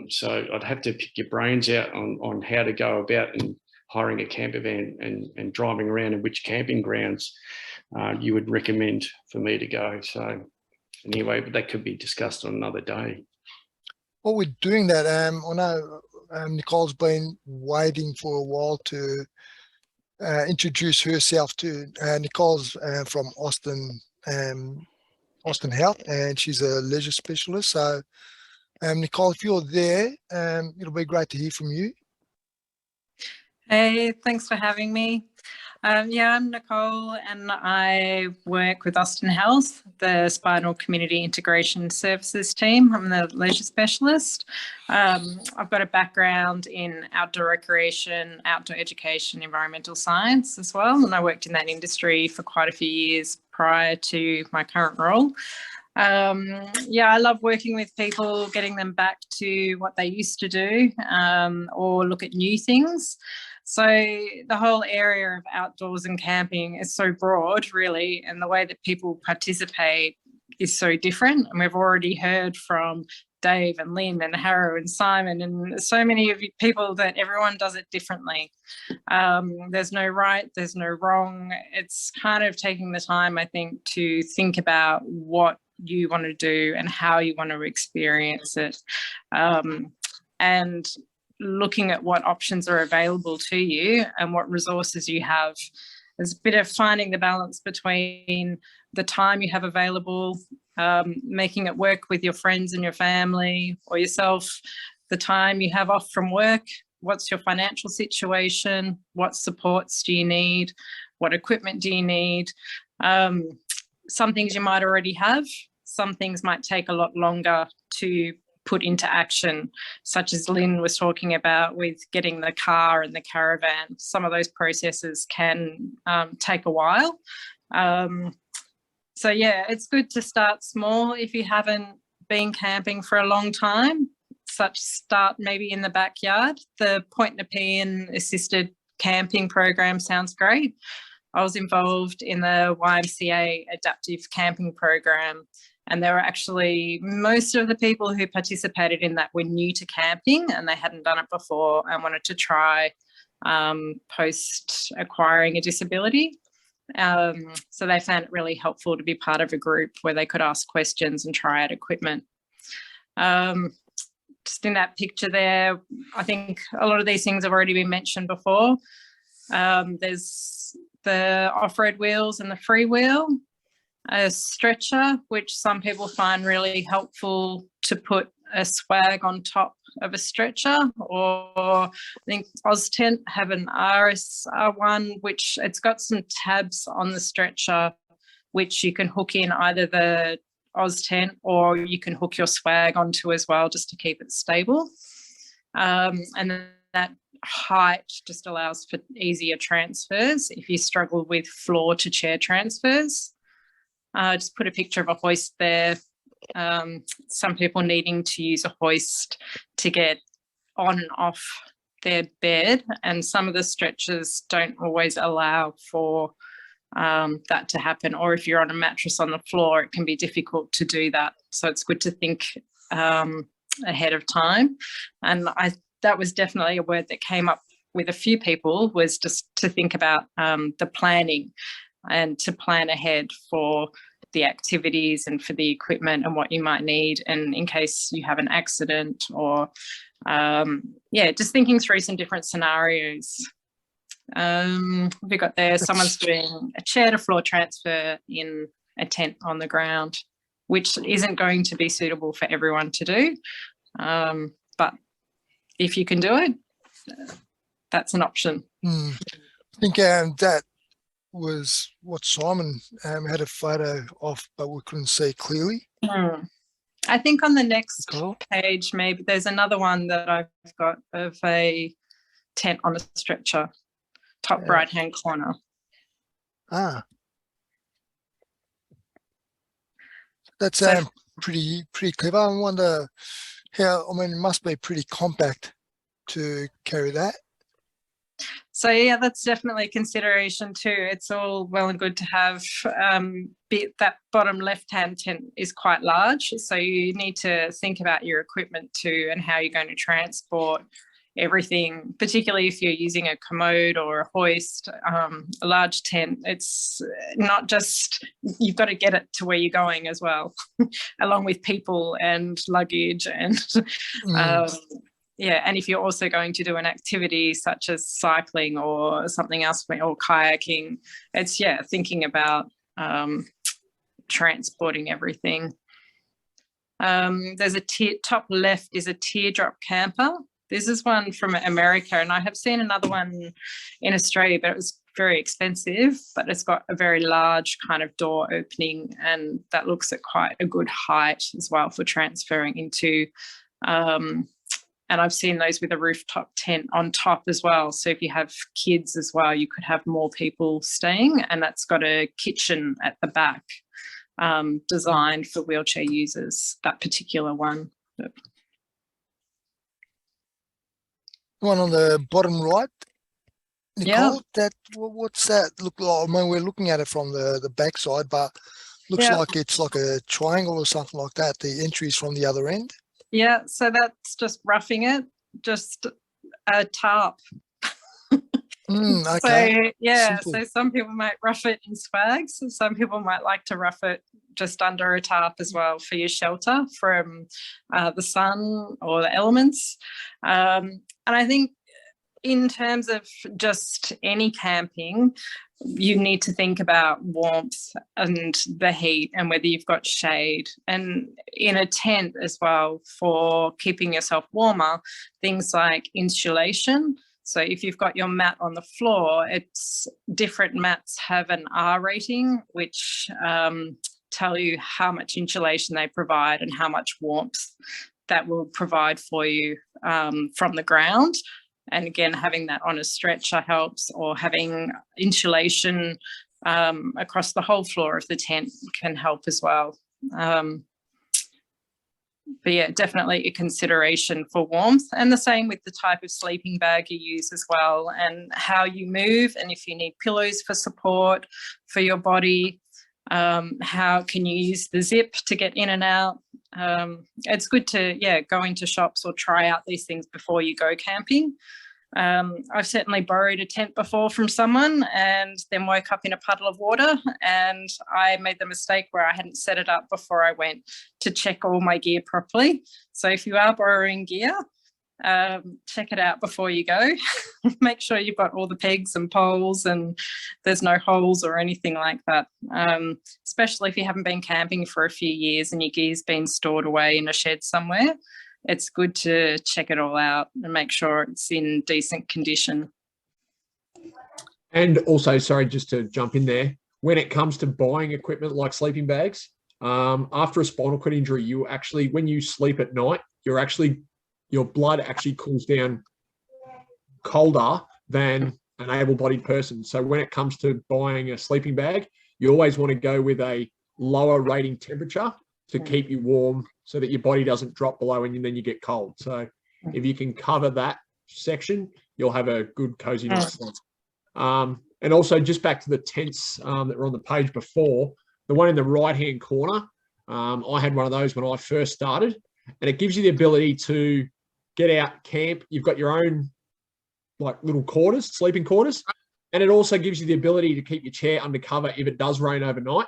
So I'd have to pick your brains out on how to go about and hiring a camper van and driving around, and which camping grounds you would recommend for me to go. So anyway, but that could be discussed on another day. While we're doing that, I know Nicole's been waiting for a while to introduce herself to. Nicole's from Austin Health, and she's a leisure specialist. So Nicole, if you're there, it'll be great to hear from you. Hey, thanks for having me. Yeah, I'm Nicole, and I work with Austin Health, the Spinal Community Integration Services team. I'm the leisure specialist. I've got a background in outdoor recreation, outdoor education, environmental science as well, and I worked in that industry for quite a few years prior to my current role. Yeah, I love working with people, getting them back to what they used to do, or look at new things. So the whole area of outdoors and camping is so broad, really, and the way that people participate is so different. And we've already heard from Dave and Lynne and Harrow and Simon and so many of you people that everyone does it differently. There's no right, there's no wrong. It's kind of taking the time, I think, to think about what you want to do and how you want to experience it. And looking at what options are available to you and what resources you have. There's a bit of finding the balance between the time you have available, making it work with your friends and your family or yourself, the time you have off from work, what's your financial situation? What supports do you need? What equipment do you need? Some things you might already have. Some things might take a lot longer to put into action, such as Lynne was talking about with getting the car and the caravan. Some of those processes can take a while. So yeah, it's good to start small if you haven't been camping for a long time. Such start maybe in the backyard. The Point Nepean assisted camping program sounds great. I was involved in the YMCA adaptive camping program, and there were actually most of the people who participated in that were new to camping and they hadn't done it before and wanted to try post acquiring a disability. So they found it really helpful to be part of a group where they could ask questions and try out equipment. Just in that picture there, I think a lot of these things have already been mentioned before. There's the off-road wheels and the free wheel, a stretcher, which some people find really helpful to put a swag on top of a stretcher, or I think OzTent have an RSR1, which it's got some tabs on the stretcher, which you can hook in either the OzTent or you can hook your swag onto as well, just to keep it stable. And then that height just allows for easier transfers if you struggle with floor to chair transfers. Just put a picture of a hoist there. Some people needing to use a hoist to get on and off their bed, and some of the stretchers don't always allow for that to happen, or if you're on a mattress on the floor it can be difficult to do that, so it's good to think ahead of time. And that was definitely a word that came up with a few people, was just to think about the planning and to plan ahead for the activities and for the equipment and what you might need, and in case you have an accident, or yeah, just thinking through some different scenarios. We got there, someone's doing a chair to floor transfer in a tent on the ground, which isn't going to be suitable for everyone to do, but if you can do it, that's an option. I think that was what Simon had a photo of, but we couldn't see clearly. I think on the next Nicole? page, maybe there's another one that I've got of a tent on a stretcher, top right-hand corner. That's pretty clever. I wonder how, I mean, it must be pretty compact to carry that. So yeah, that's definitely a consideration too. It's all well and good to have that bottom left-hand tent is quite large, so you need to think about your equipment too and how you're going to transport everything, particularly if you're using a commode or a hoist. A large tent, it's not just, you've got to get it to where you're going as well, along with people and luggage and yeah, and if you're also going to do an activity such as cycling or something else, or kayaking, it's, yeah, thinking about transporting everything. There's a top left is a teardrop camper. This is one from America, and I have seen another one in Australia, but it was very expensive, but it's got a very large kind of door opening, and that looks at quite a good height as well for transferring into and I've seen those with a rooftop tent on top as well. So if you have kids as well, you could have more people staying, and that's got a kitchen at the back designed for wheelchair users, that particular one. One on the bottom right, Nicole, Yeah. What's that look like? I mean, we're looking at it from the back side, but looks like it's like a triangle or something like that. The entry is from the other end. Yeah, so that's just roughing it, just a tarp. Okay. So yeah, Simple. so some people might rough it in swags, and some people might like to rough it just under a tarp as well for your shelter from the sun or the elements. And I think in terms of just any camping, you need to think about warmth and the heat and whether you've got shade. And in a tent as well, for keeping yourself warmer, things like insulation. So if you've got your mat on the floor, it's different mats have an R rating, which tell you how much insulation they provide and how much warmth that will provide for you from the ground. And again, having that on a stretcher helps, or having insulation across the whole floor of the tent can help as well. But yeah, definitely a consideration for warmth, and the same with the type of sleeping bag you use as well, and how you move, and if you need pillows for support for your body, how can you use the zip to get in and out. It's good to, yeah, go into shops or try out these things before you go camping. I've certainly borrowed a tent before from someone and then woke up in a puddle of water, and I made the mistake where I hadn't set it up before I went to check all my gear properly. So if you are borrowing gear, check it out before you go. Make sure you've got all the pegs and poles and there's no holes or anything like that. Especially if you haven't been camping for a few years and your gear's been stored away in a shed somewhere. It's good to check it all out and make sure it's in decent condition. And also, sorry, just to jump in there, when it comes to buying equipment like sleeping bags, after a spinal cord injury, you actually, when you sleep at night, your blood actually cools down colder than an able-bodied person. So when it comes to buying a sleeping bag, you always want to go with a lower rating temperature to keep you warm, so that your body doesn't drop below and then you get cold. So if you can cover that section, you'll have a good cozy night's sleep. And also, just back to the tents that were on the page before, the one in the right-hand corner, I had one of those when I first started, and it gives you the ability to get out, camp. You've got your own like little quarters, sleeping quarters, and it also gives you the ability to keep your chair under cover if it does rain overnight.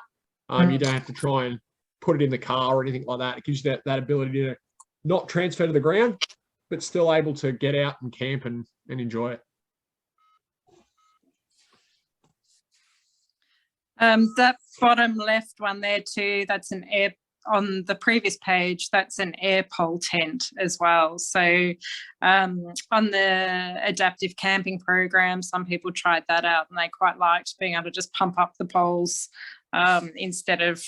You don't have to try and put it in the car or anything like that. It gives you that ability to not transfer to the ground, but still able to get out and camp and enjoy it. That bottom left one there too, that's an air, on the previous page, that's an air pole tent as well. So on the adaptive camping program, some people tried that out and they quite liked being able to just pump up the poles instead of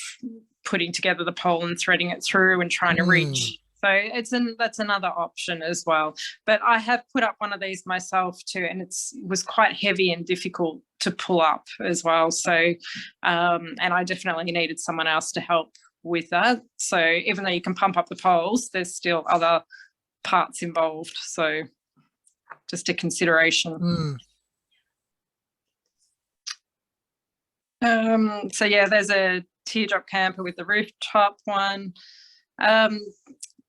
putting together the pole and threading it through and trying to reach. So that's another option as well. But I have put up one of these myself too, and it was quite heavy and difficult to pull up as well. So, and I definitely needed someone else to help with that. So even though you can pump up the poles, there's still other parts involved. So just a consideration. So yeah, there's a teardrop camper with the rooftop one.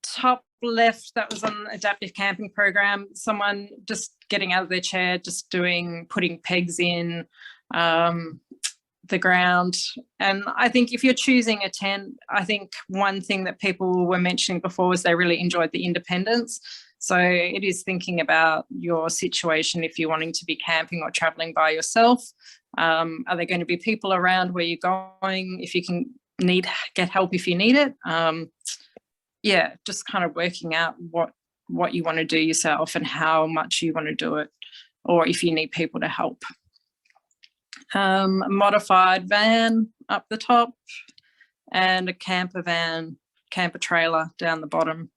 Top left, that was on adaptive camping program, someone just getting out of their chair, just putting pegs in the ground. And I think if you're choosing a tent, I think one thing that people were mentioning before is they really enjoyed the independence. So it is thinking about your situation if you're wanting to be camping or traveling by yourself. Are there going to be people around where you're going? If you can get help if you need it. Yeah, just kind of working out what you want to do yourself and how much you want to do it, or if you need people to help. A modified van up the top and a camper trailer down the bottom.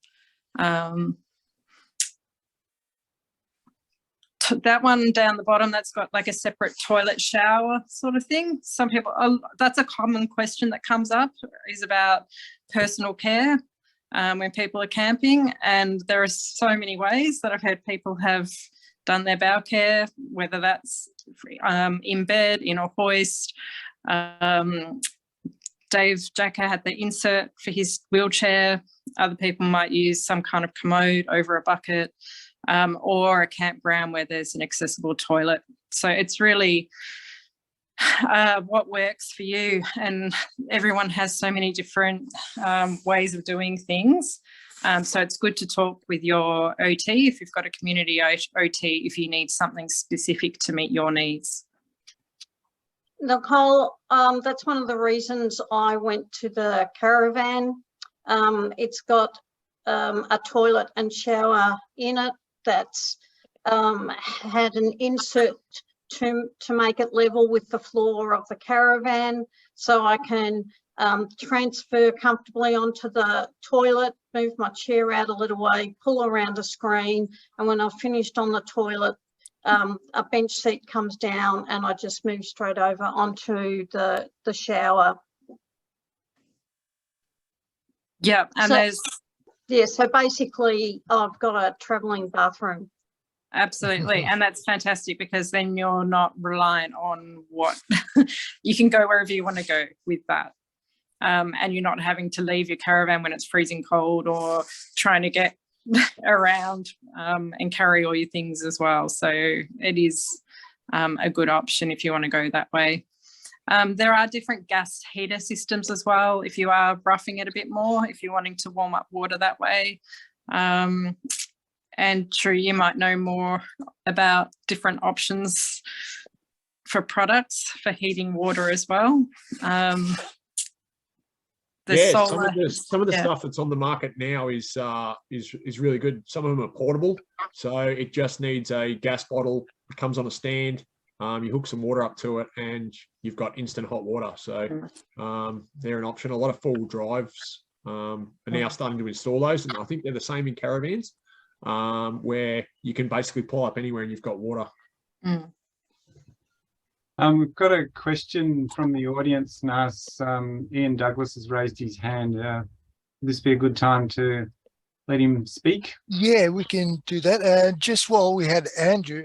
That one down the bottom, that's got like a separate toilet shower sort of thing. Some people, that's a common question that comes up, is about personal care when people are camping. And there are so many ways that I've heard people have done their bowel care, whether that's in bed, in a hoist. Jacka had the insert for his wheelchair. Other people might use some kind of commode over a bucket, or a campground where there's an accessible toilet. So it's really what works for you, and everyone has so many different ways of doing things. So it's good to talk with your OT if you've got a community OT if you need something specific to meet your needs. Nicole, that's one of the reasons I went to the caravan. It's got a toilet and shower in it that's had an insert to make it level with the floor of the caravan, so I can transfer comfortably onto the toilet, move my chair out a little way, pull around the screen, and when I've finished on the toilet, a bench seat comes down and I just move straight over onto the shower. Yeah, and so basically I've got a travelling bathroom. Absolutely, and that's fantastic because then you're not reliant on what you can go wherever you want to go with that, and you're not having to leave your caravan when it's freezing cold or trying to get around and carry all your things as well. So it is a good option if you want to go that way. There are different gas heater systems as well if you are roughing it a bit more, if you're wanting to warm up water that way. And True, you might know more about different options for products for heating water as well. Some of the stuff that's on the market now is really good. Some of them are portable, so it just needs a gas bottle. It comes on a stand. You hook some water up to it, and you've got instant hot water. So they're an option. A lot of four-wheel drives are now starting to install those, and I think they're the same in caravans, where you can basically pull up anywhere and you've got water. We've got a question from the audience, Nas. Ian Douglas has raised his hand. Would this be a good time to let him speak? Yeah, we can do that. Just while we had Andrew,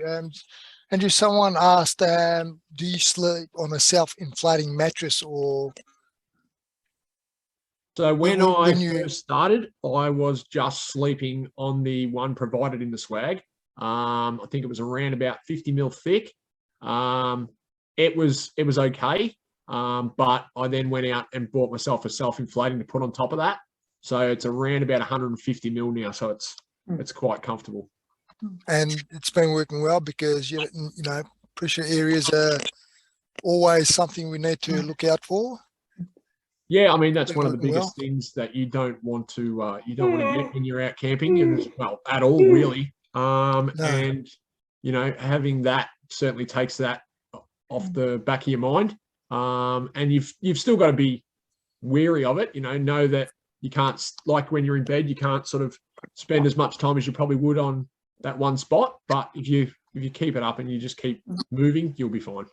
Andrew, someone asked, do you sleep on a self-inflating mattress or? So when I first started, I was just sleeping on the one provided in the swag. I think it was around about 50 mil thick. It was okay, but I then went out and bought myself a self-inflating to put on top of that. So it's around about 150 mil now. So it's quite comfortable. And it's been working well because you know pressure areas are always something we need to look out for. Yeah, I mean that's one of the biggest things that you don't want to get when you're out camping, well, at all really. And you know, having that certainly takes that off the back of your mind. And you've still got to be wary of it. Know that you can't, like when you're in bed, you can't sort of spend as much time as you probably would on that one spot. But if you keep it up and you just keep moving, you'll be fine.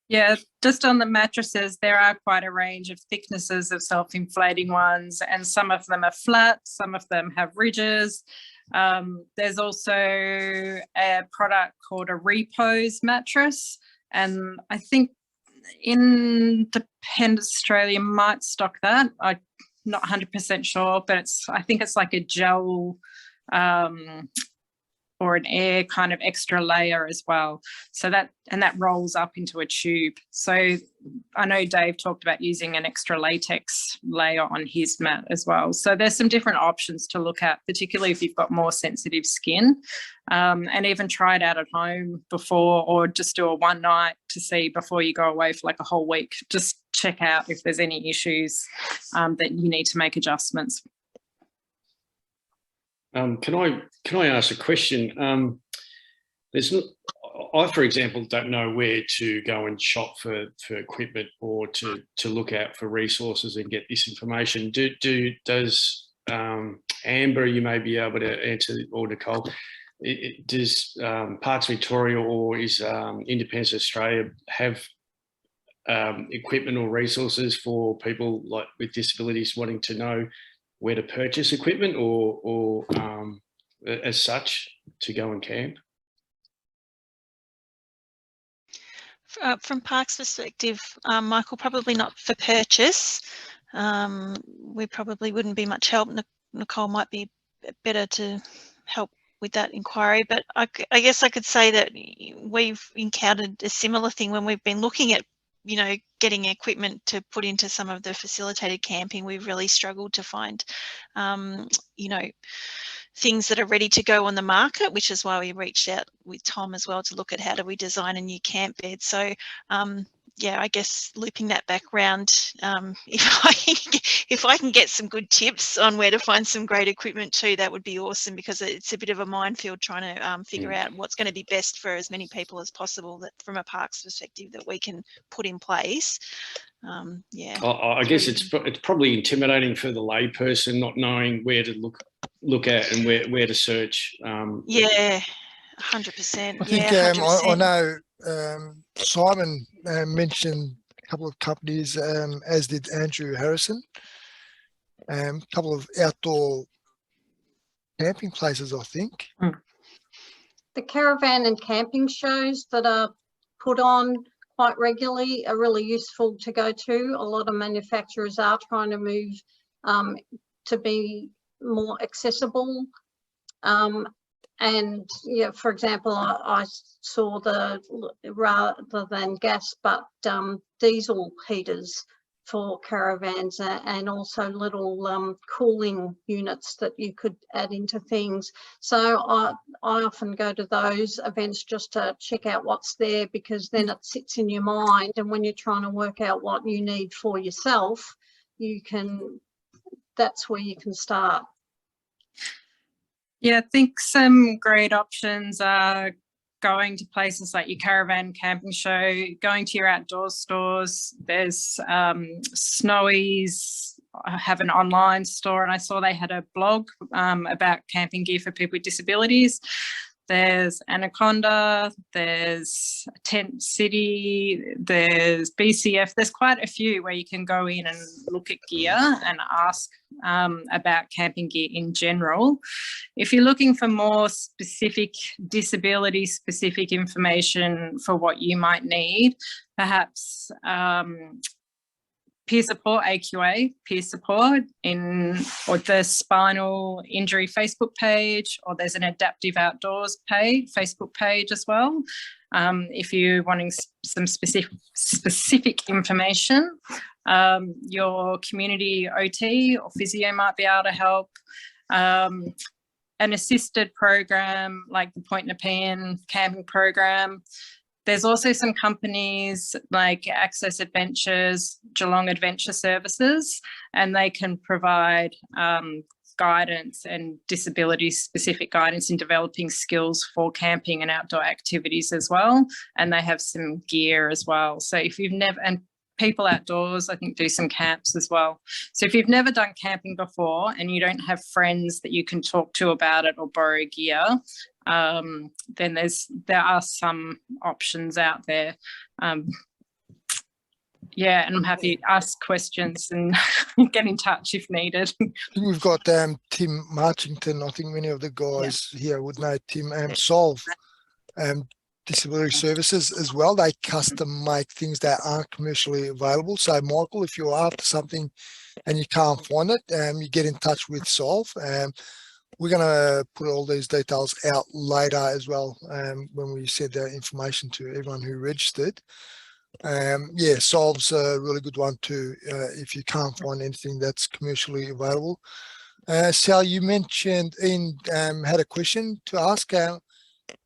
Yeah, just on the mattresses, there are quite a range of thicknesses of self-inflating ones, and some of them are flat, some of them have ridges. There's also a product called a repose mattress, and I think Independent Australia might stock that. I'm not 100% sure, but I think it's like a gel or an air kind of extra layer as well. So that rolls up into a tube. So I know Dave talked about using an extra latex layer on his mat as well. So there's some different options to look at, particularly if you've got more sensitive skin, and even try it out at home before, or just do a one night to see before you go away for like a whole week. Just check out if there's any issues that you need to make adjustments. Can I ask a question? I, for example, don't know where to go and shop for equipment or to look out for resources and get this information. Does Amber, you may be able to answer, or Nicole, does Parks Victoria or is Independence Australia have equipment or resources for people like with disabilities wanting to know where to purchase equipment or as such to go and camp? From Parks' perspective, Michael, probably not for purchase. We probably wouldn't be much help. Nicole might be better to help with that inquiry, but I guess I could say that we've encountered a similar thing when we've been looking at you know, getting equipment to put into some of the facilitated camping, we've really struggled to find, you know, things that are ready to go on the market, which is why we reached out with Tom as well to look at how do we design a new camp bed. So yeah, I guess looping that back round, if I can get some good tips on where to find some great equipment too, that would be awesome, because it's a bit of a minefield trying to figure out what's going to be best for as many people as possible, that from a parks perspective that we can put in place. Yeah, I guess it's probably intimidating for the layperson, not knowing where to look at and where to search. Yeah, 100%. I think Yeah, 100%. I know Simon mentioned a couple of companies, as did Andrew Harrison. A couple of outdoor camping places, I think. The caravan and camping shows that are put on quite regularly are really useful to go to. A lot of manufacturers are trying to move to be more accessible. And yeah, for example, I saw the, rather than gas, but diesel heaters for caravans, and also little cooling units that you could add into things. So I often go to those events just to check out what's there, because then it sits in your mind, and when you're trying to work out what you need for yourself, you can, that's where you can start. Yeah, I think some great options are going to places like your caravan camping show, going to your outdoor stores. There's Snowy's have an online store, and I saw they had a blog about camping gear for people with disabilities. There's Anaconda, there's Tent City, there's BCF. There's quite a few where you can go in and look at gear and ask about camping gear in general. If you're looking for more specific disability-specific information for what you might need, perhaps peer support, AQA peer support, or the spinal injury Facebook page, or there's an adaptive outdoors Facebook page as well. If you're wanting some specific information, your community OT or physio might be able to help. An assisted program like the Point Nepean camping program. There's also some companies like Access Adventures, Geelong Adventure Services, and they can provide guidance and disability-specific guidance in developing skills for camping and outdoor activities as well. And they have some gear as well. So if you've never, and People Outdoors, I think, do some camps as well. So if you've never done camping before and you don't have friends that you can talk to about it or borrow gear, then there are some options out there. Yeah, and I'm happy to ask questions and get in touch if needed. I think we've got Tim Marchington. I think many of the guys here would know Tim. Solve Disability Services as well. They custom make things that aren't commercially available. So Michael, if you're after something and you can't find it, you get in touch with Solve. We're going to put all these details out later as well, when we send the information to everyone who registered. Yeah, Solve's a really good one too, if you can't find anything that's commercially available. Sal, you mentioned Ian had a question to ask. I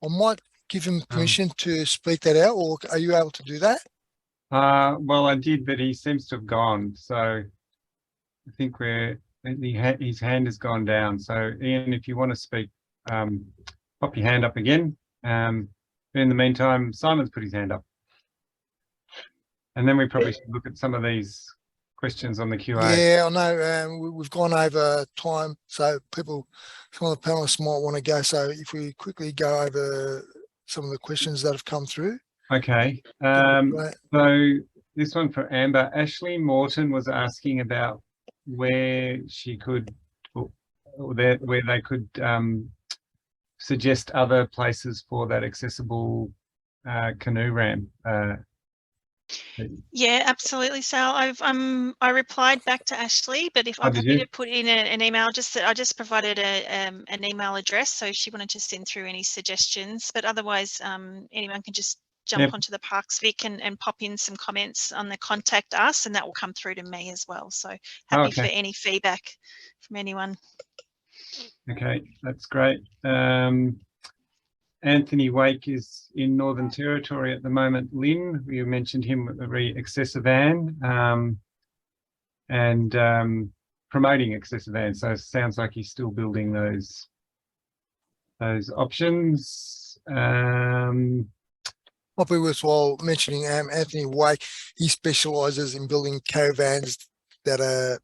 might give him permission to speak that out, or are you able to do that? Well, I did, but he seems to have gone. So I think his hand has gone down. So Ian, if you want to speak, pop your hand up again. In the meantime, Simon's put his hand up. And then we probably should look at some of these questions on the QA. Yeah, I know we've gone over time, so some of the panelists might want to go. So if we quickly go over some of the questions that have come through. Okay. So this one for Amber. Ashley Morton was asking about where she could, where they could suggest other places for that accessible canoe ramp. Yeah, absolutely, Sal. I replied back to Ashley, but if I'm happy to put in an email, I just provided an email address, so if she wanted to send through any suggestions. But otherwise, anyone can just jump Yep. onto the Parks Vic and pop in some comments on the contact us, and that will come through to me as well. So happy for Okay. any feedback from anyone. Okay, that's great. Anthony Wake is in Northern Territory at the moment. Lynne, you mentioned him with the Accessivan and promoting Accessivan. So it sounds like he's still building those options. Probably worthwhile mentioning Anthony Wake. He specialises in building caravans that are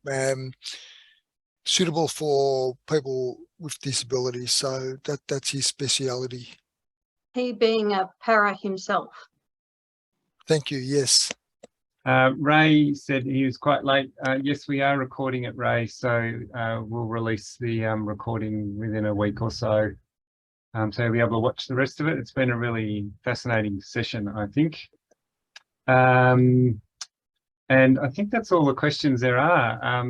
suitable for people with disabilities. So that's his speciality. He being a para himself. Thank you. Yes. Ray said he was quite late. Yes, we are recording it, Ray. So we'll release the recording within a week or so. So you'll be able to watch the rest of it. It's been a really fascinating session, I think. And I think that's all the questions there are.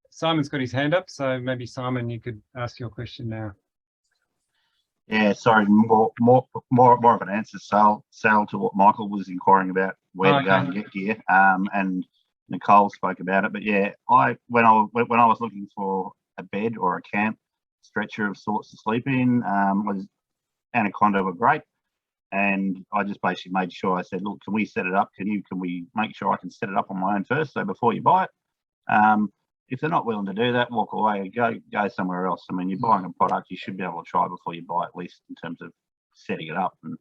Simon's got his hand up, so maybe Simon, you could ask your question now. Yeah, sorry, more of an answer, Sal, to what Michael was inquiring about, where to go and get gear. And Nicole spoke about it, but yeah, when I was looking for a bed or a camp stretcher of sorts to sleep in, was Anaconda were great, and I just basically made sure, I said, look, can we set it up? Can we make sure I can set it up on my own first? So before you buy it, if they're not willing to do that, walk away, go somewhere else. I mean, you're buying a product, you should be able to try before you buy, at least in terms of setting it up. And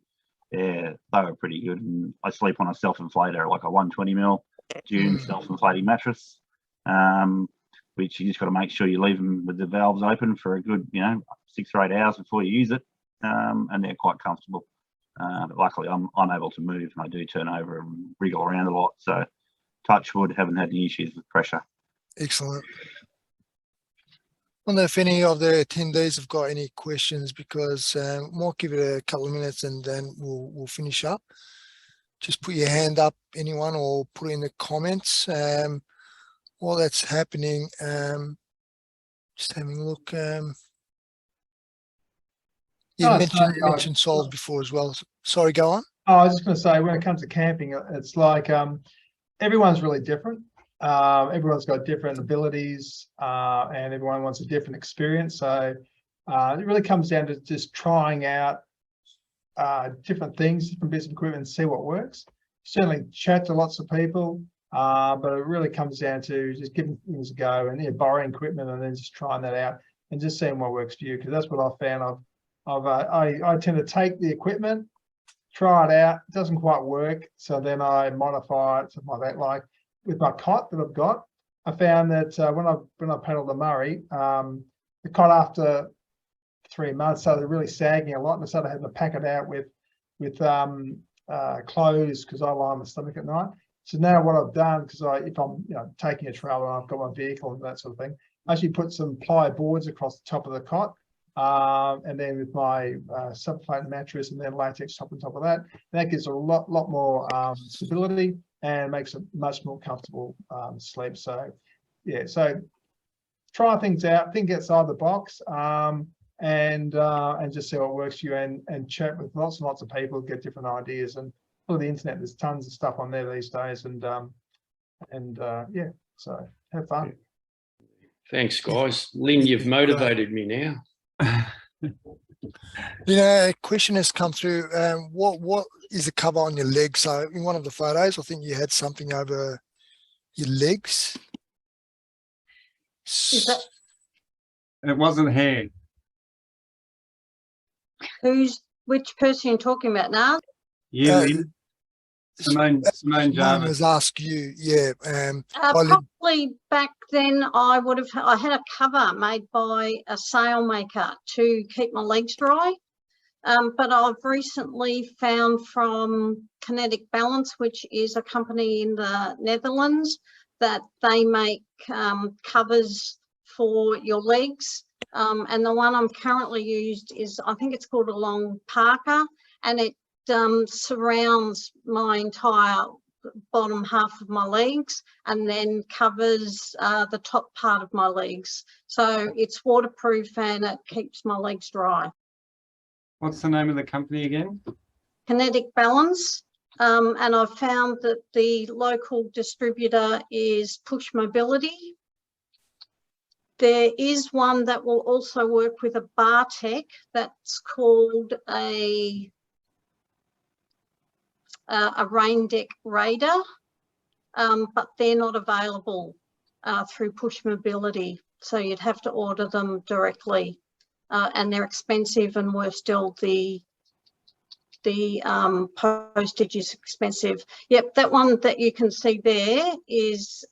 yeah, they were pretty good. And I sleep on a self-inflator, like a 120mm Dune self-inflating mattress, which you just got to make sure you leave them with the valves open for a good, 6 or 8 hours before you use it. And they're quite comfortable. But luckily, I'm able to move, and I do turn over and wriggle around a lot. So touch wood, haven't had any issues with pressure. Excellent. I don't know if any of the attendees have got any questions, because might give it a couple of minutes and then we'll finish up. Just put your hand up, anyone, or put it in the comments. While that's happening, just having a look. You mentioned Sol before as well. Sorry, go on. Oh, I was just going to say, when it comes to camping, it's like everyone's really different. Everyone's got different abilities, and everyone wants a different experience. So it really comes down to just trying out different things, different bits of equipment, and see what works. Certainly chat to lots of people, but it really comes down to just giving things a go and borrowing equipment and then just trying that out and just seeing what works for you. Because that's what I found. I tend to take the equipment, try it out, it doesn't quite work, so then I modify it, something like that. Like with my cot that I've got, I found that when I paddled the Murray, the cot after 3 months started really sagging a lot, and I started having to pack it out with clothes, because I lie on my stomach at night. So now what I've done, because if I'm taking a trailer and I've got my vehicle and that sort of thing, I actually put some ply boards across the top of the cot, and then with my subflate mattress and then latex top on top of that, and that gives a lot more stability and makes a much more comfortable sleep. So yeah, so try things out, think outside the box, and just see what works for you, and chat with lots and lots of people, get different ideas. And on the internet, there's tons of stuff on there these days, and yeah, so have fun. Thanks, guys. Lynne, you've motivated me now. A question has come through. What is the cover on your legs? So in one of the photos, I think you had something over your legs. It wasn't hair. Which person you're talking about now? Yeah, Lynne. Simone Jarvis has asked you, yeah. Probably back then I had a cover made by a sailmaker to keep my legs dry. But I've recently found from Kinetic Balance, which is a company in the Netherlands, that they make covers for your legs. And the one I'm currently used is, I think it's called a long parka, and it surrounds my entire bottom half of my legs and then covers the top part of my legs. So it's waterproof and it keeps my legs dry. What's the name of the company again? kinetic balance. And I've found that the local distributor is Push Mobility. There is one that will also work with a bar tech that's called a rain deck radar, but they're not available through Push Mobility. So you'd have to order them directly, and they're expensive, and worse still, the postage is expensive. Yep, that one that you can see there is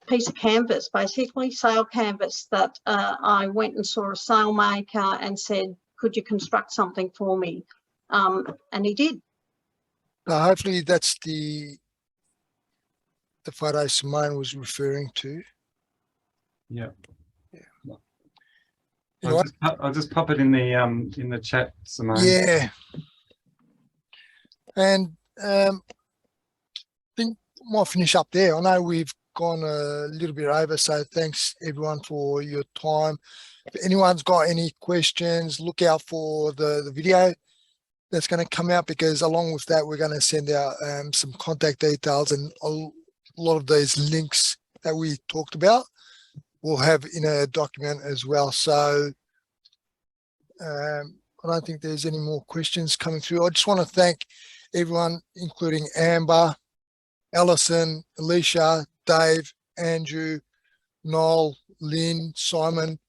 piece of canvas, basically sail canvas, that I went and saw a sailmaker and said, could you construct something for me? And he did. Hopefully that's the photo Simone was referring to. Yeah. Yeah. I'll just pop it in the chat, Simone. Yeah. And I think I might finish up there. I know we've gone a little bit over, so thanks everyone for your time. If anyone's got any questions, look out for the video that's going to come out, because along with that, we're going to send out some contact details, and a lot of these links that we talked about we'll have in a document as well. So I don't think there's any more questions coming through. I just want to thank everyone, including Amber, Alison, Elysia, Dave, Andrew, Noel, Lynne, Simon,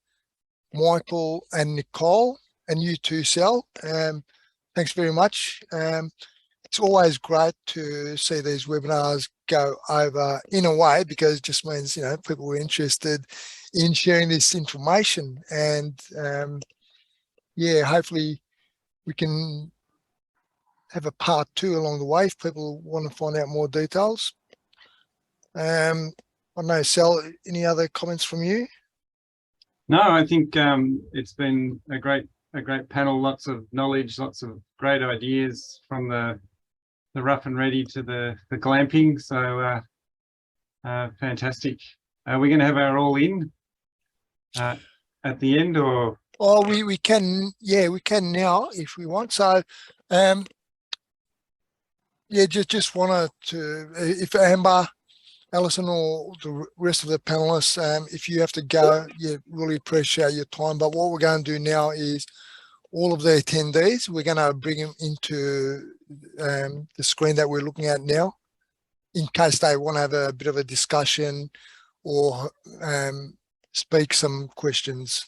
Michael, and Nicole, and you too, Sal. Thanks very much. It's always great to see these webinars go over in a way, because it just means, you know, people are interested in sharing this information. And yeah, hopefully we can have a part 2 along the way if people want to find out more details. I don't know, Sal, any other comments from you? No, I think it's been a great panel, lots of knowledge, lots of great ideas, from the rough and ready to the glamping. So fantastic. Are we going to have our all in at the end, or? Oh, we can, yeah, we can now if we want. So yeah, just wanted to, if Amber, Alison, or the rest of the panelists, if you have to go, yeah, really appreciate your time. But what we're going to do now is all of the attendees, we're going to bring them into the screen that we're looking at now, in case they want to have a bit of a discussion or speak some questions.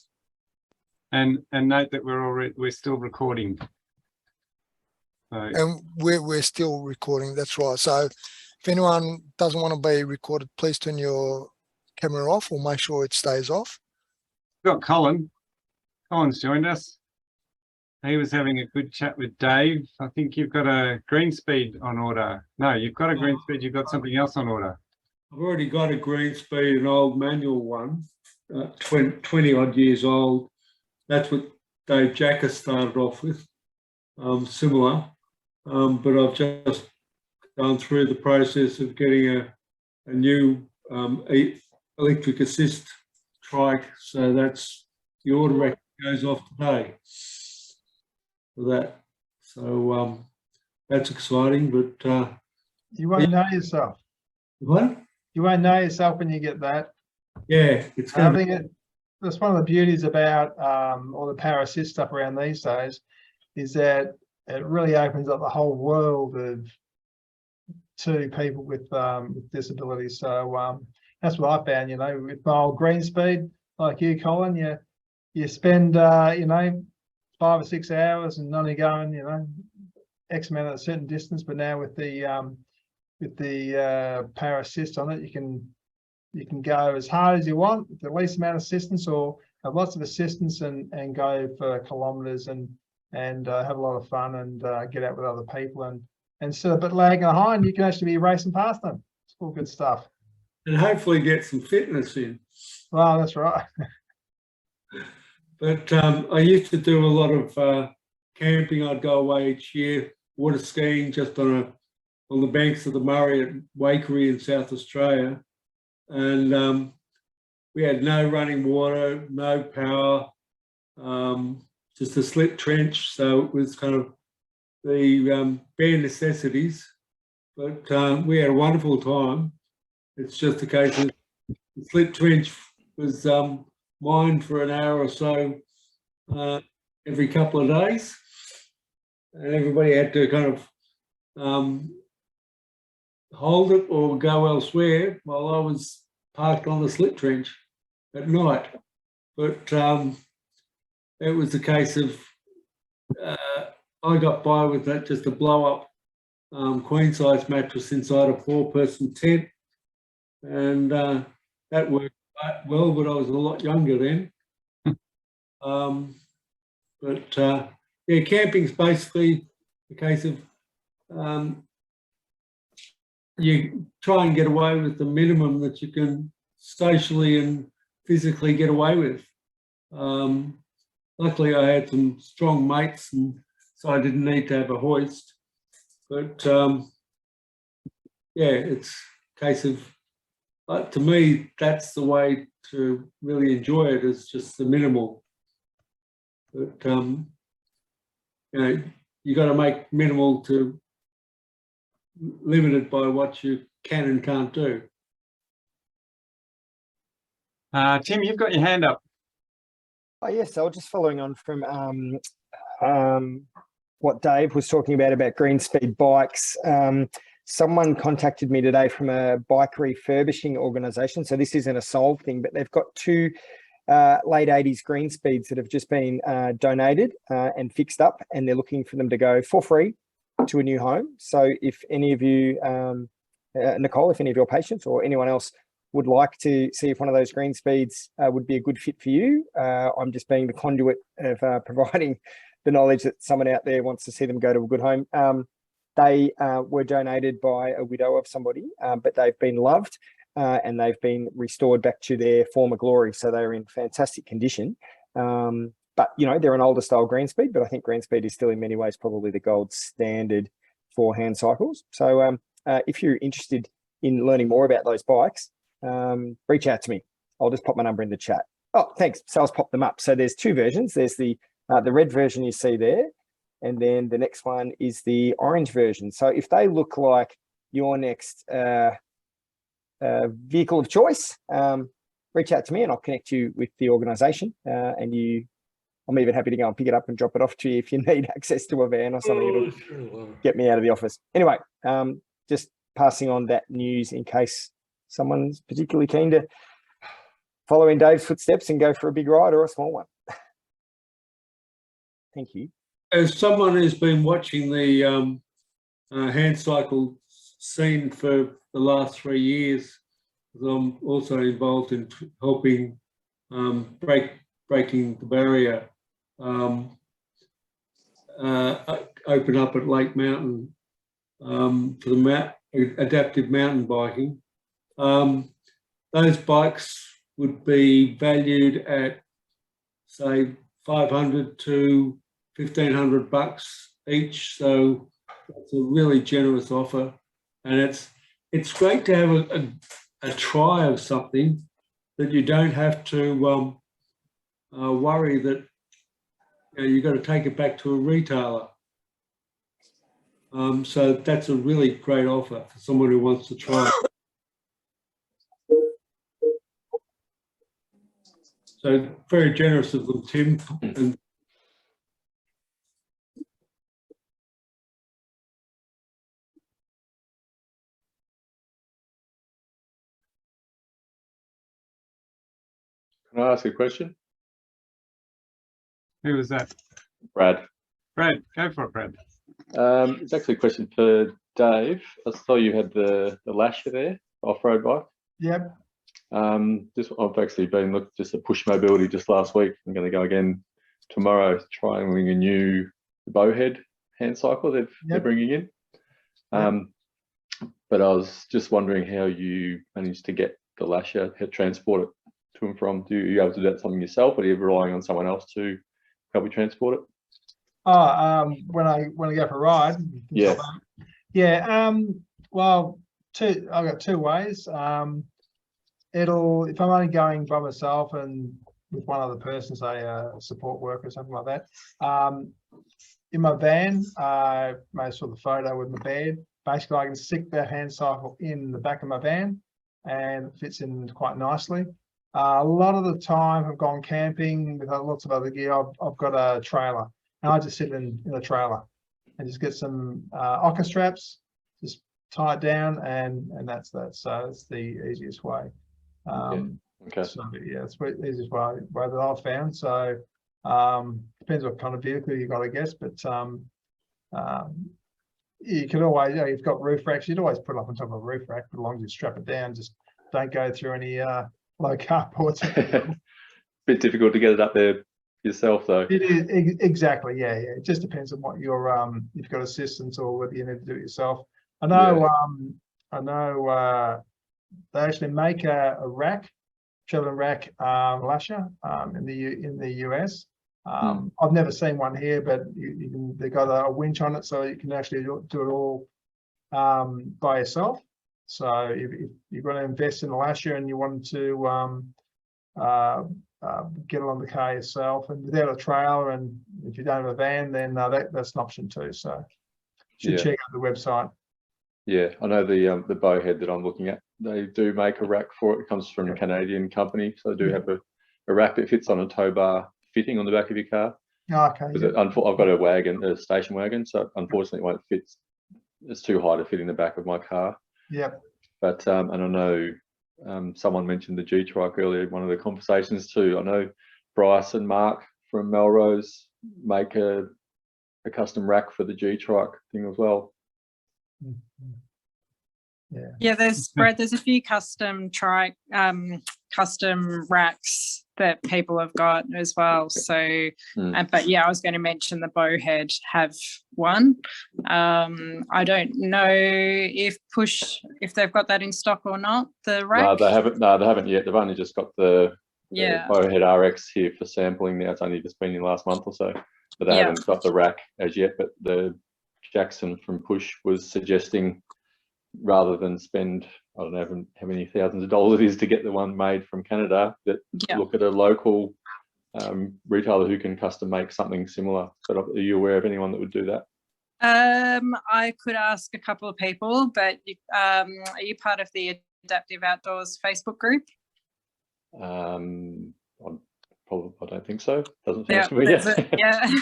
And note that we're still recording. So. And we're still recording, that's right. So if anyone doesn't want to be recorded, please turn your camera off, or make sure it stays off. We've got Colin. Colin's joined us. He was having a good chat with Dave. I think you've got a green speed on order. No, you've got a green speed. You've got something else on order. I've already got a green speed, an old manual one, 20 odd years old. That's what Dave Jacka started off with, similar. But I've just gone through the process of getting a new electric assist trike. So that's the order actually goes off today for that. So that's exciting, but you won't know yourself. What? You won't know yourself when you get that. Yeah, it's I think that's one of the beauties about all the power assist stuff around these days, is that it really opens up the whole world to people with disabilities. So that's what I found, you know, with my old green speed, like you, Colin, you spend you know, 5 or 6 hours and only going, you know, X amount of a certain distance. But now with the power assist on it, you can go as hard as you want with the least amount of assistance, or have lots of assistance and go for kilometers and have a lot of fun and get out with other people, and instead of lagging behind, you can actually be racing past them. It's all good stuff. And hopefully get some fitness in. Well, that's right. But I used to do a lot of camping. I'd go away each year, water skiing just on the banks of the Murray at Waikerie in South Australia. And we had no running water, no power, just a slit trench. So it was kind of the bare necessities, but we had a wonderful time. It's just a case of the slip trench was mined for an hour or so every couple of days, and everybody had to kind of hold it or go elsewhere while I was parked on the slip trench at night. But it was a case of I got by with that, just a blow up queen size mattress inside a 4-person tent, and that worked quite well, but I was a lot younger then. Yeah, camping's basically a case of you try and get away with the minimum that you can socially and physically get away with. Luckily, I had some strong mates, and so I didn't need to have a hoist. But yeah, it's a case of, to me, that's the way to really enjoy it, is just the minimal. But you know, you got to make minimal to limited by what you can and can't do. Tim, you've got your hand up. Oh, yes, I was just following on from what Dave was talking about green speed bikes. Someone contacted me today from a bike refurbishing organisation. So this isn't a Solve thing, but they've got 2 late 80s green speeds that have just been donated and fixed up, and they're looking for them to go for free to a new home. So if any of you, Nicole, if any of your patients or anyone else would like to see if one of those green speeds would be a good fit for you, I'm just being the conduit of providing the knowledge that someone out there wants to see them go to a good home. They were donated by a widow of somebody, but they've been loved and they've been restored back to their former glory. So they're in fantastic condition. But, you know, they're an older style green speed, but I think green speed is still in many ways probably the gold standard for hand cycles. So if you're interested in learning more about those bikes, reach out to me. I'll just pop my number in the chat. Oh, thanks. Sal's popped them up. So there's 2 versions. There's the red version you see there, and then the next one is the orange version. So if they look like your next vehicle of choice, reach out to me and I'll connect you with the organisation. I'm even happy to go and pick it up and drop it off to you if you need access to a van or something. It'll get me out of the office. Anyway, just passing on that news in case someone's particularly keen to follow in Dave's footsteps and go for a big ride or a small one. Thank you. As someone who's been watching the hand cycle scene for the last 3 years, I'm also involved in helping breaking the barrier, open up at Lake Mountain for the adaptive mountain biking. Those bikes would be valued at, say, $500 to $1,500 each. So it's a really generous offer, and it's great to have a try of something that you don't have to worry that you've got to take it back to a retailer. So that's a really great offer for someone who wants to try it. So very generous of them, Tim. And can I ask a question? Who was that? Brad. Brad, go for it, Brad. It's actually a question for Dave. I saw you had the Elysia there, off-road bike. Yep. I've actually been looking just at Push Mobility just last week. I'm going to go again tomorrow, trying a new bowhead hand cycle they're bringing in. But I was just wondering how you managed to get the Elysia, transport it to and from. Do you able to do that something yourself, or are you relying on someone else to help you transport it? When I go for a ride. Yeah. Well, I've got 2 ways. If I'm only going by myself and with one other person, say a support worker or something like that, in my van, I may saw the photo with my bed. Basically, I can stick that hand cycle in the back of my van and it fits in quite nicely. A lot of the time I've gone camping with lots of other gear. I've got a trailer and I just sit in a trailer and just get some ocker straps, just tie it down and that's that. So it's the easiest way. Okay. So yeah, it's the easiest way that I've found. So depends what kind of vehicle you got, I guess, but you can always, you've got roof racks, you'd always put it up on top of a roof rack, but as long as you strap it down, just don't go through any low carports. Bit difficult to get it up there yourself though. It is exactly, yeah. It just depends on what your you've got assistance or whether you need to do it yourself. I know they actually make a rack, traveling rack, Elysia, in the US. I've never seen one here, but they've got a winch on it, so you can actually do it all by yourself. So if you're going to invest in Elysia and you want to get it on the car yourself and without a trailer, and if you don't have a van, then that's an option too. So you should check out the website. Yeah, I know the bowhead that I'm looking at. They do make a rack for it. It comes from a Canadian company, so they do have a rack that fits on a tow bar fitting on the back of your car. Okay. I've got a wagon, a station wagon, so unfortunately it won't fit. It's too high to fit in the back of my car. Yep. But and I know someone mentioned the G-Trike earlier in one of the conversations too. I know Bryce and Mark from Melrose make a custom rack for the G-Trike thing as well. Yeah, there's a few custom racks that people have got as well. So but yeah, I was going to mention the Bowhead have one. I don't know if they've got that in stock or not, the rack. No, they haven't yet. They've only just got the Bowhead RX here for sampling now. It's only just been in the last month or so, but they haven't got the rack as yet. But the Jackson from Push was suggesting, rather than spend, I don't know how many thousands of dollars it is to get the one made from Canada, that look at a local retailer who can custom make something similar. But are you aware of anyone that would do that? I could ask a couple of people, but are you part of the Adaptive Outdoors Facebook group? I don't think so. Doesn't sound familiar.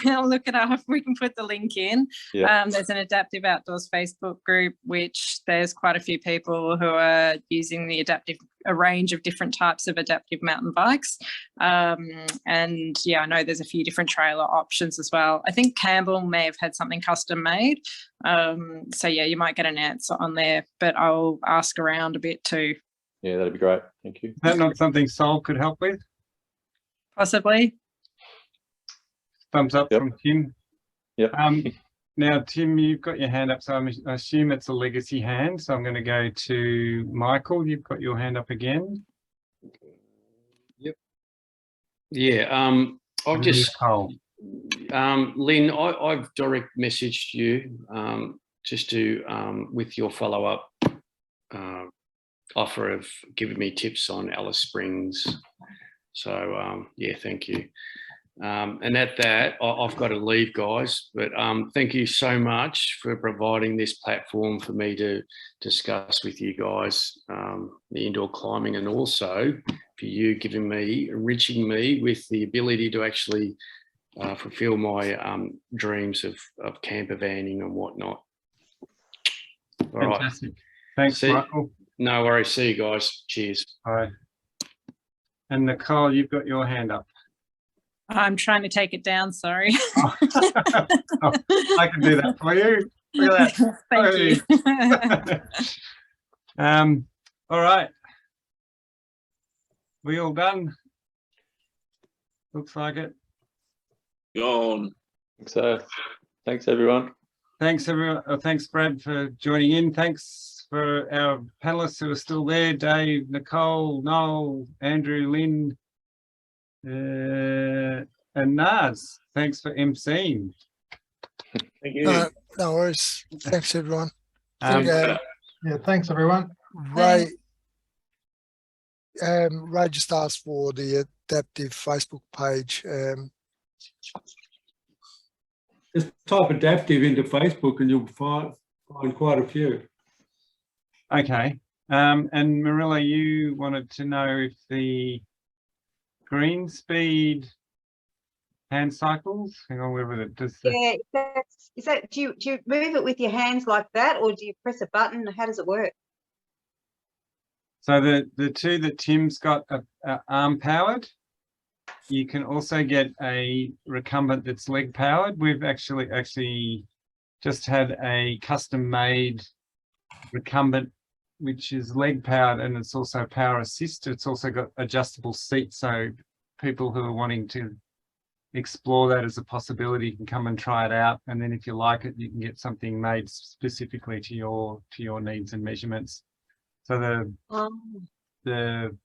I'll look it up. We can put the link in. There's an Adaptive Outdoors Facebook group, which there's quite a few people who are using a range of different types of adaptive mountain bikes. And yeah, I know there's a few different trailer options as well. I think Campbell may have had something custom made. So yeah, you might get an answer on there, but I'll ask around a bit too. Yeah, that'd be great. Thank you. Is that not something Sol could help with? Possibly. Thumbs up from Tim. Yep. Now, Tim, you've got your hand up, so I assume it's a legacy hand. So I'm going to go to Michael. You've got your hand up again. Yep. Yeah. I've just Lynne, I've direct messaged you just to with your follow-up offer of giving me tips on Alice Springs. So yeah, thank you. And at that, I've got to leave, guys, but thank you so much for providing this platform for me to discuss with you guys the indoor climbing, and also for you enriching me with the ability to actually fulfill my dreams of camper vanning and whatnot. All Fantastic. Right. Thanks, Michael. No worries. See you guys. Cheers. All right. And Nicole, you've got your hand up. I'm trying to take it down, sorry. Oh, I can do that for you. Look at that. Thank you. All right. We all done? Looks like it. Gone. So, thanks everyone. Thanks everyone. Thanks Brad for joining in. Thanks for our panelists who are still there: Dave, Nicole, Noel, Andrew, Lynne, and Naz. Thanks for emceeing. Thank you. No worries. Thanks everyone. Yeah, thanks everyone. Ray just asked for the adaptive Facebook page. Just type adaptive into Facebook and you'll find quite a few. Okay. And Marilla, you wanted to know if the green speed hand cycles, hang on, where was it? Does the, Yeah, is that do you move it with your hands like that, or do you press a button? How does it work? so the two that Tim's got are arm powered. You can also get a recumbent that's leg powered. We've actually just had a custom made recumbent which is leg powered, and it's also power assist. It's also got adjustable seats, so people who are wanting to explore that as a possibility can come and try it out, and then if you like it, you can get something made specifically to your needs and measurements. So the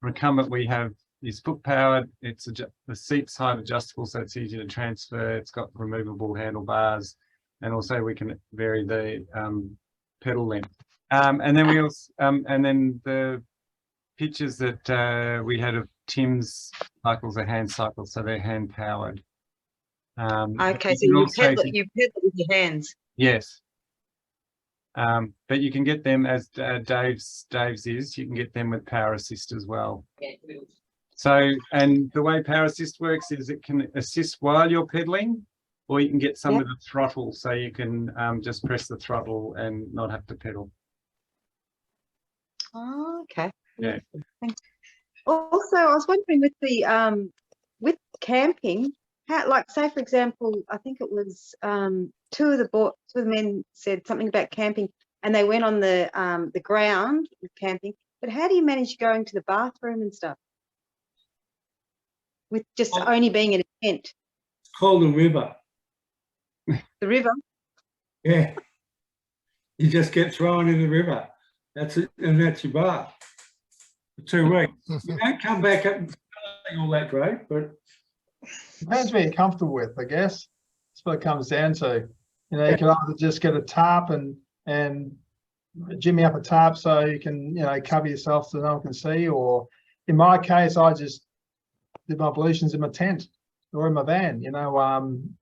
recumbent we have is foot powered. It's the seat's height adjustable, so it's easy to transfer. It's got removable handlebars, and also we can vary the pedal length. And then we also and then the pictures that we had of Tim's cycles are hand cycles, so they're hand powered. Okay, so you pedal it with your hands. Yes. But you can get them as Dave's is, you can get them with power assist as well. So, and the way power assist works is it can assist while you're pedaling, or you can get some of the throttle, so you can just press the throttle and not have to pedal. Oh, okay. Yeah. Thanks. Also, I was wondering with the with camping, how, like, say for example, I think it was two of the men said something about camping, and they went on the ground with camping. But how do you manage going to the bathroom and stuff with just only being in a tent? It's called a river. The river? Yeah. You just get thrown in the river. That's it, and that's your bath for 2 weeks. You don't come back up and all that great, but depends what you're comfortable with, I guess. That's what it comes down to. You know, you can either just get a tarp and jimmy up a tarp so you can, you know, cover yourself so no one can see, or in my case, I just did my ablutions in my tent or in my van, you know,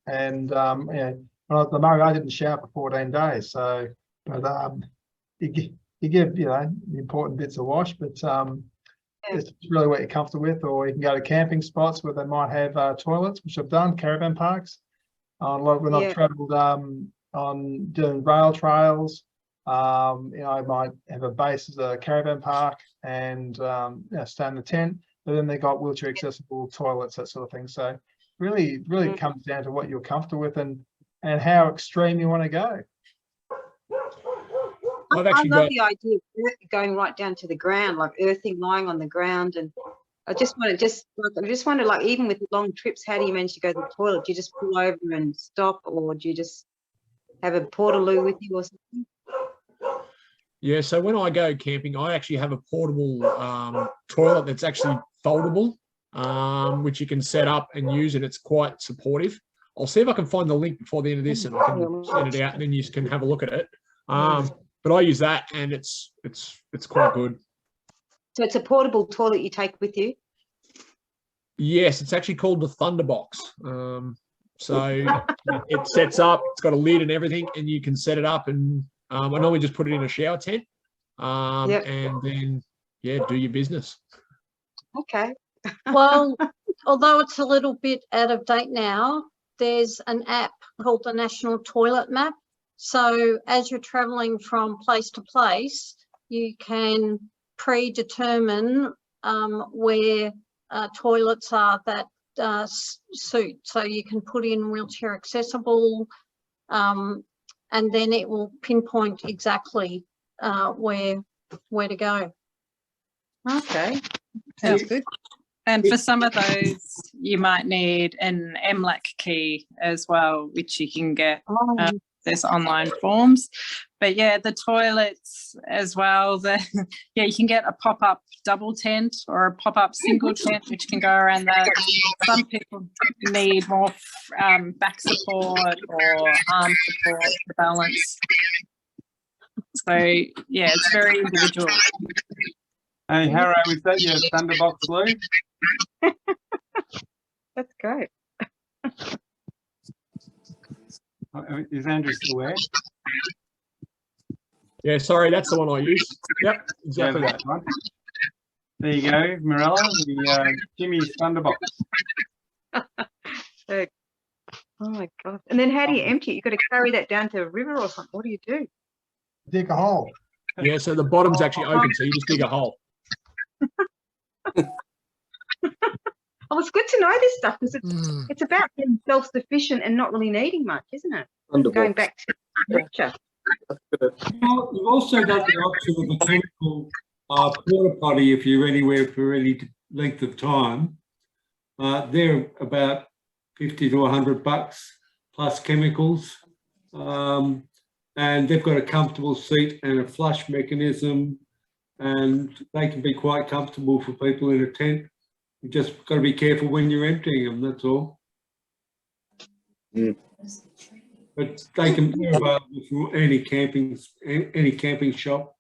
you know, when I was at the moment, I didn't shower for 14 days. So, but you give, you know, the important bits a wash, but it's really what you're comfortable with. Or you can go to camping spots where they might have toilets, which I've done, caravan parks. When I've travelled on doing rail trails, you know, I might have a base as a caravan park and you know, stay in the tent, but then they got wheelchair accessible toilets, that sort of thing. So really comes down to what you're comfortable with and how extreme you want to go. I love the idea of going right down to the ground, like earthing, lying on the ground. And I just wonder, like, even with long trips, how do you manage to go to the toilet? Do you just pull over and stop, or do you just have a portaloo with you or something? Yeah, so when I go camping, I actually have a portable toilet that's actually foldable, which you can set up and use, and it's quite supportive. I'll see if I can find the link before the end of this, and I can send it out, and then you can have a look at it. But I use that, and it's quite good. So it's a portable toilet you take with you? Yes, it's actually called the Thunderbox. So it sets up, it's got a lid and everything, and you can set it up, and I normally just put it in a shower tent, and then, do your business. Okay. Well, although it's a little bit out of date now, there's an app called the National Toilet Map. So as you're traveling from place to place, you can predetermine where toilets are that suit. So you can put in wheelchair accessible, and then it will pinpoint exactly where to go. Okay. Sounds good. And for some of those, you might need an MLAC key as well, which you can get. There's online forms, but yeah, the toilets as well. You can get a pop-up double tent or a pop-up single tent, which can go around that. Some people need more back support or arm support to balance. So yeah, it's very individual. Hey, Harrow, is that your Thunderbox, Lou? That's great. Is Andrew still there? Yeah, sorry, that's the one I use. Yep, exactly Yeah, that. one. There you go, Mirella, the Jimmy's Thunderbox. So, oh my God. And then how do you empty it? You've got to carry that down to a river or something. What do you do? Dig a hole. Yeah, so the bottom's actually open, so you just dig a hole. Oh, it's good to know this stuff because it's about being self-sufficient and not really needing much, isn't it? Going back to lecture. You've also got the option of a chemical porta potty if you're anywhere for any length of time. They're about 50 to $100 plus chemicals. And they've got a comfortable seat and a flush mechanism, and they can be quite comfortable for people in a tent. You just got to be careful when you're emptying them, that's all. But they can be available from any camping shop.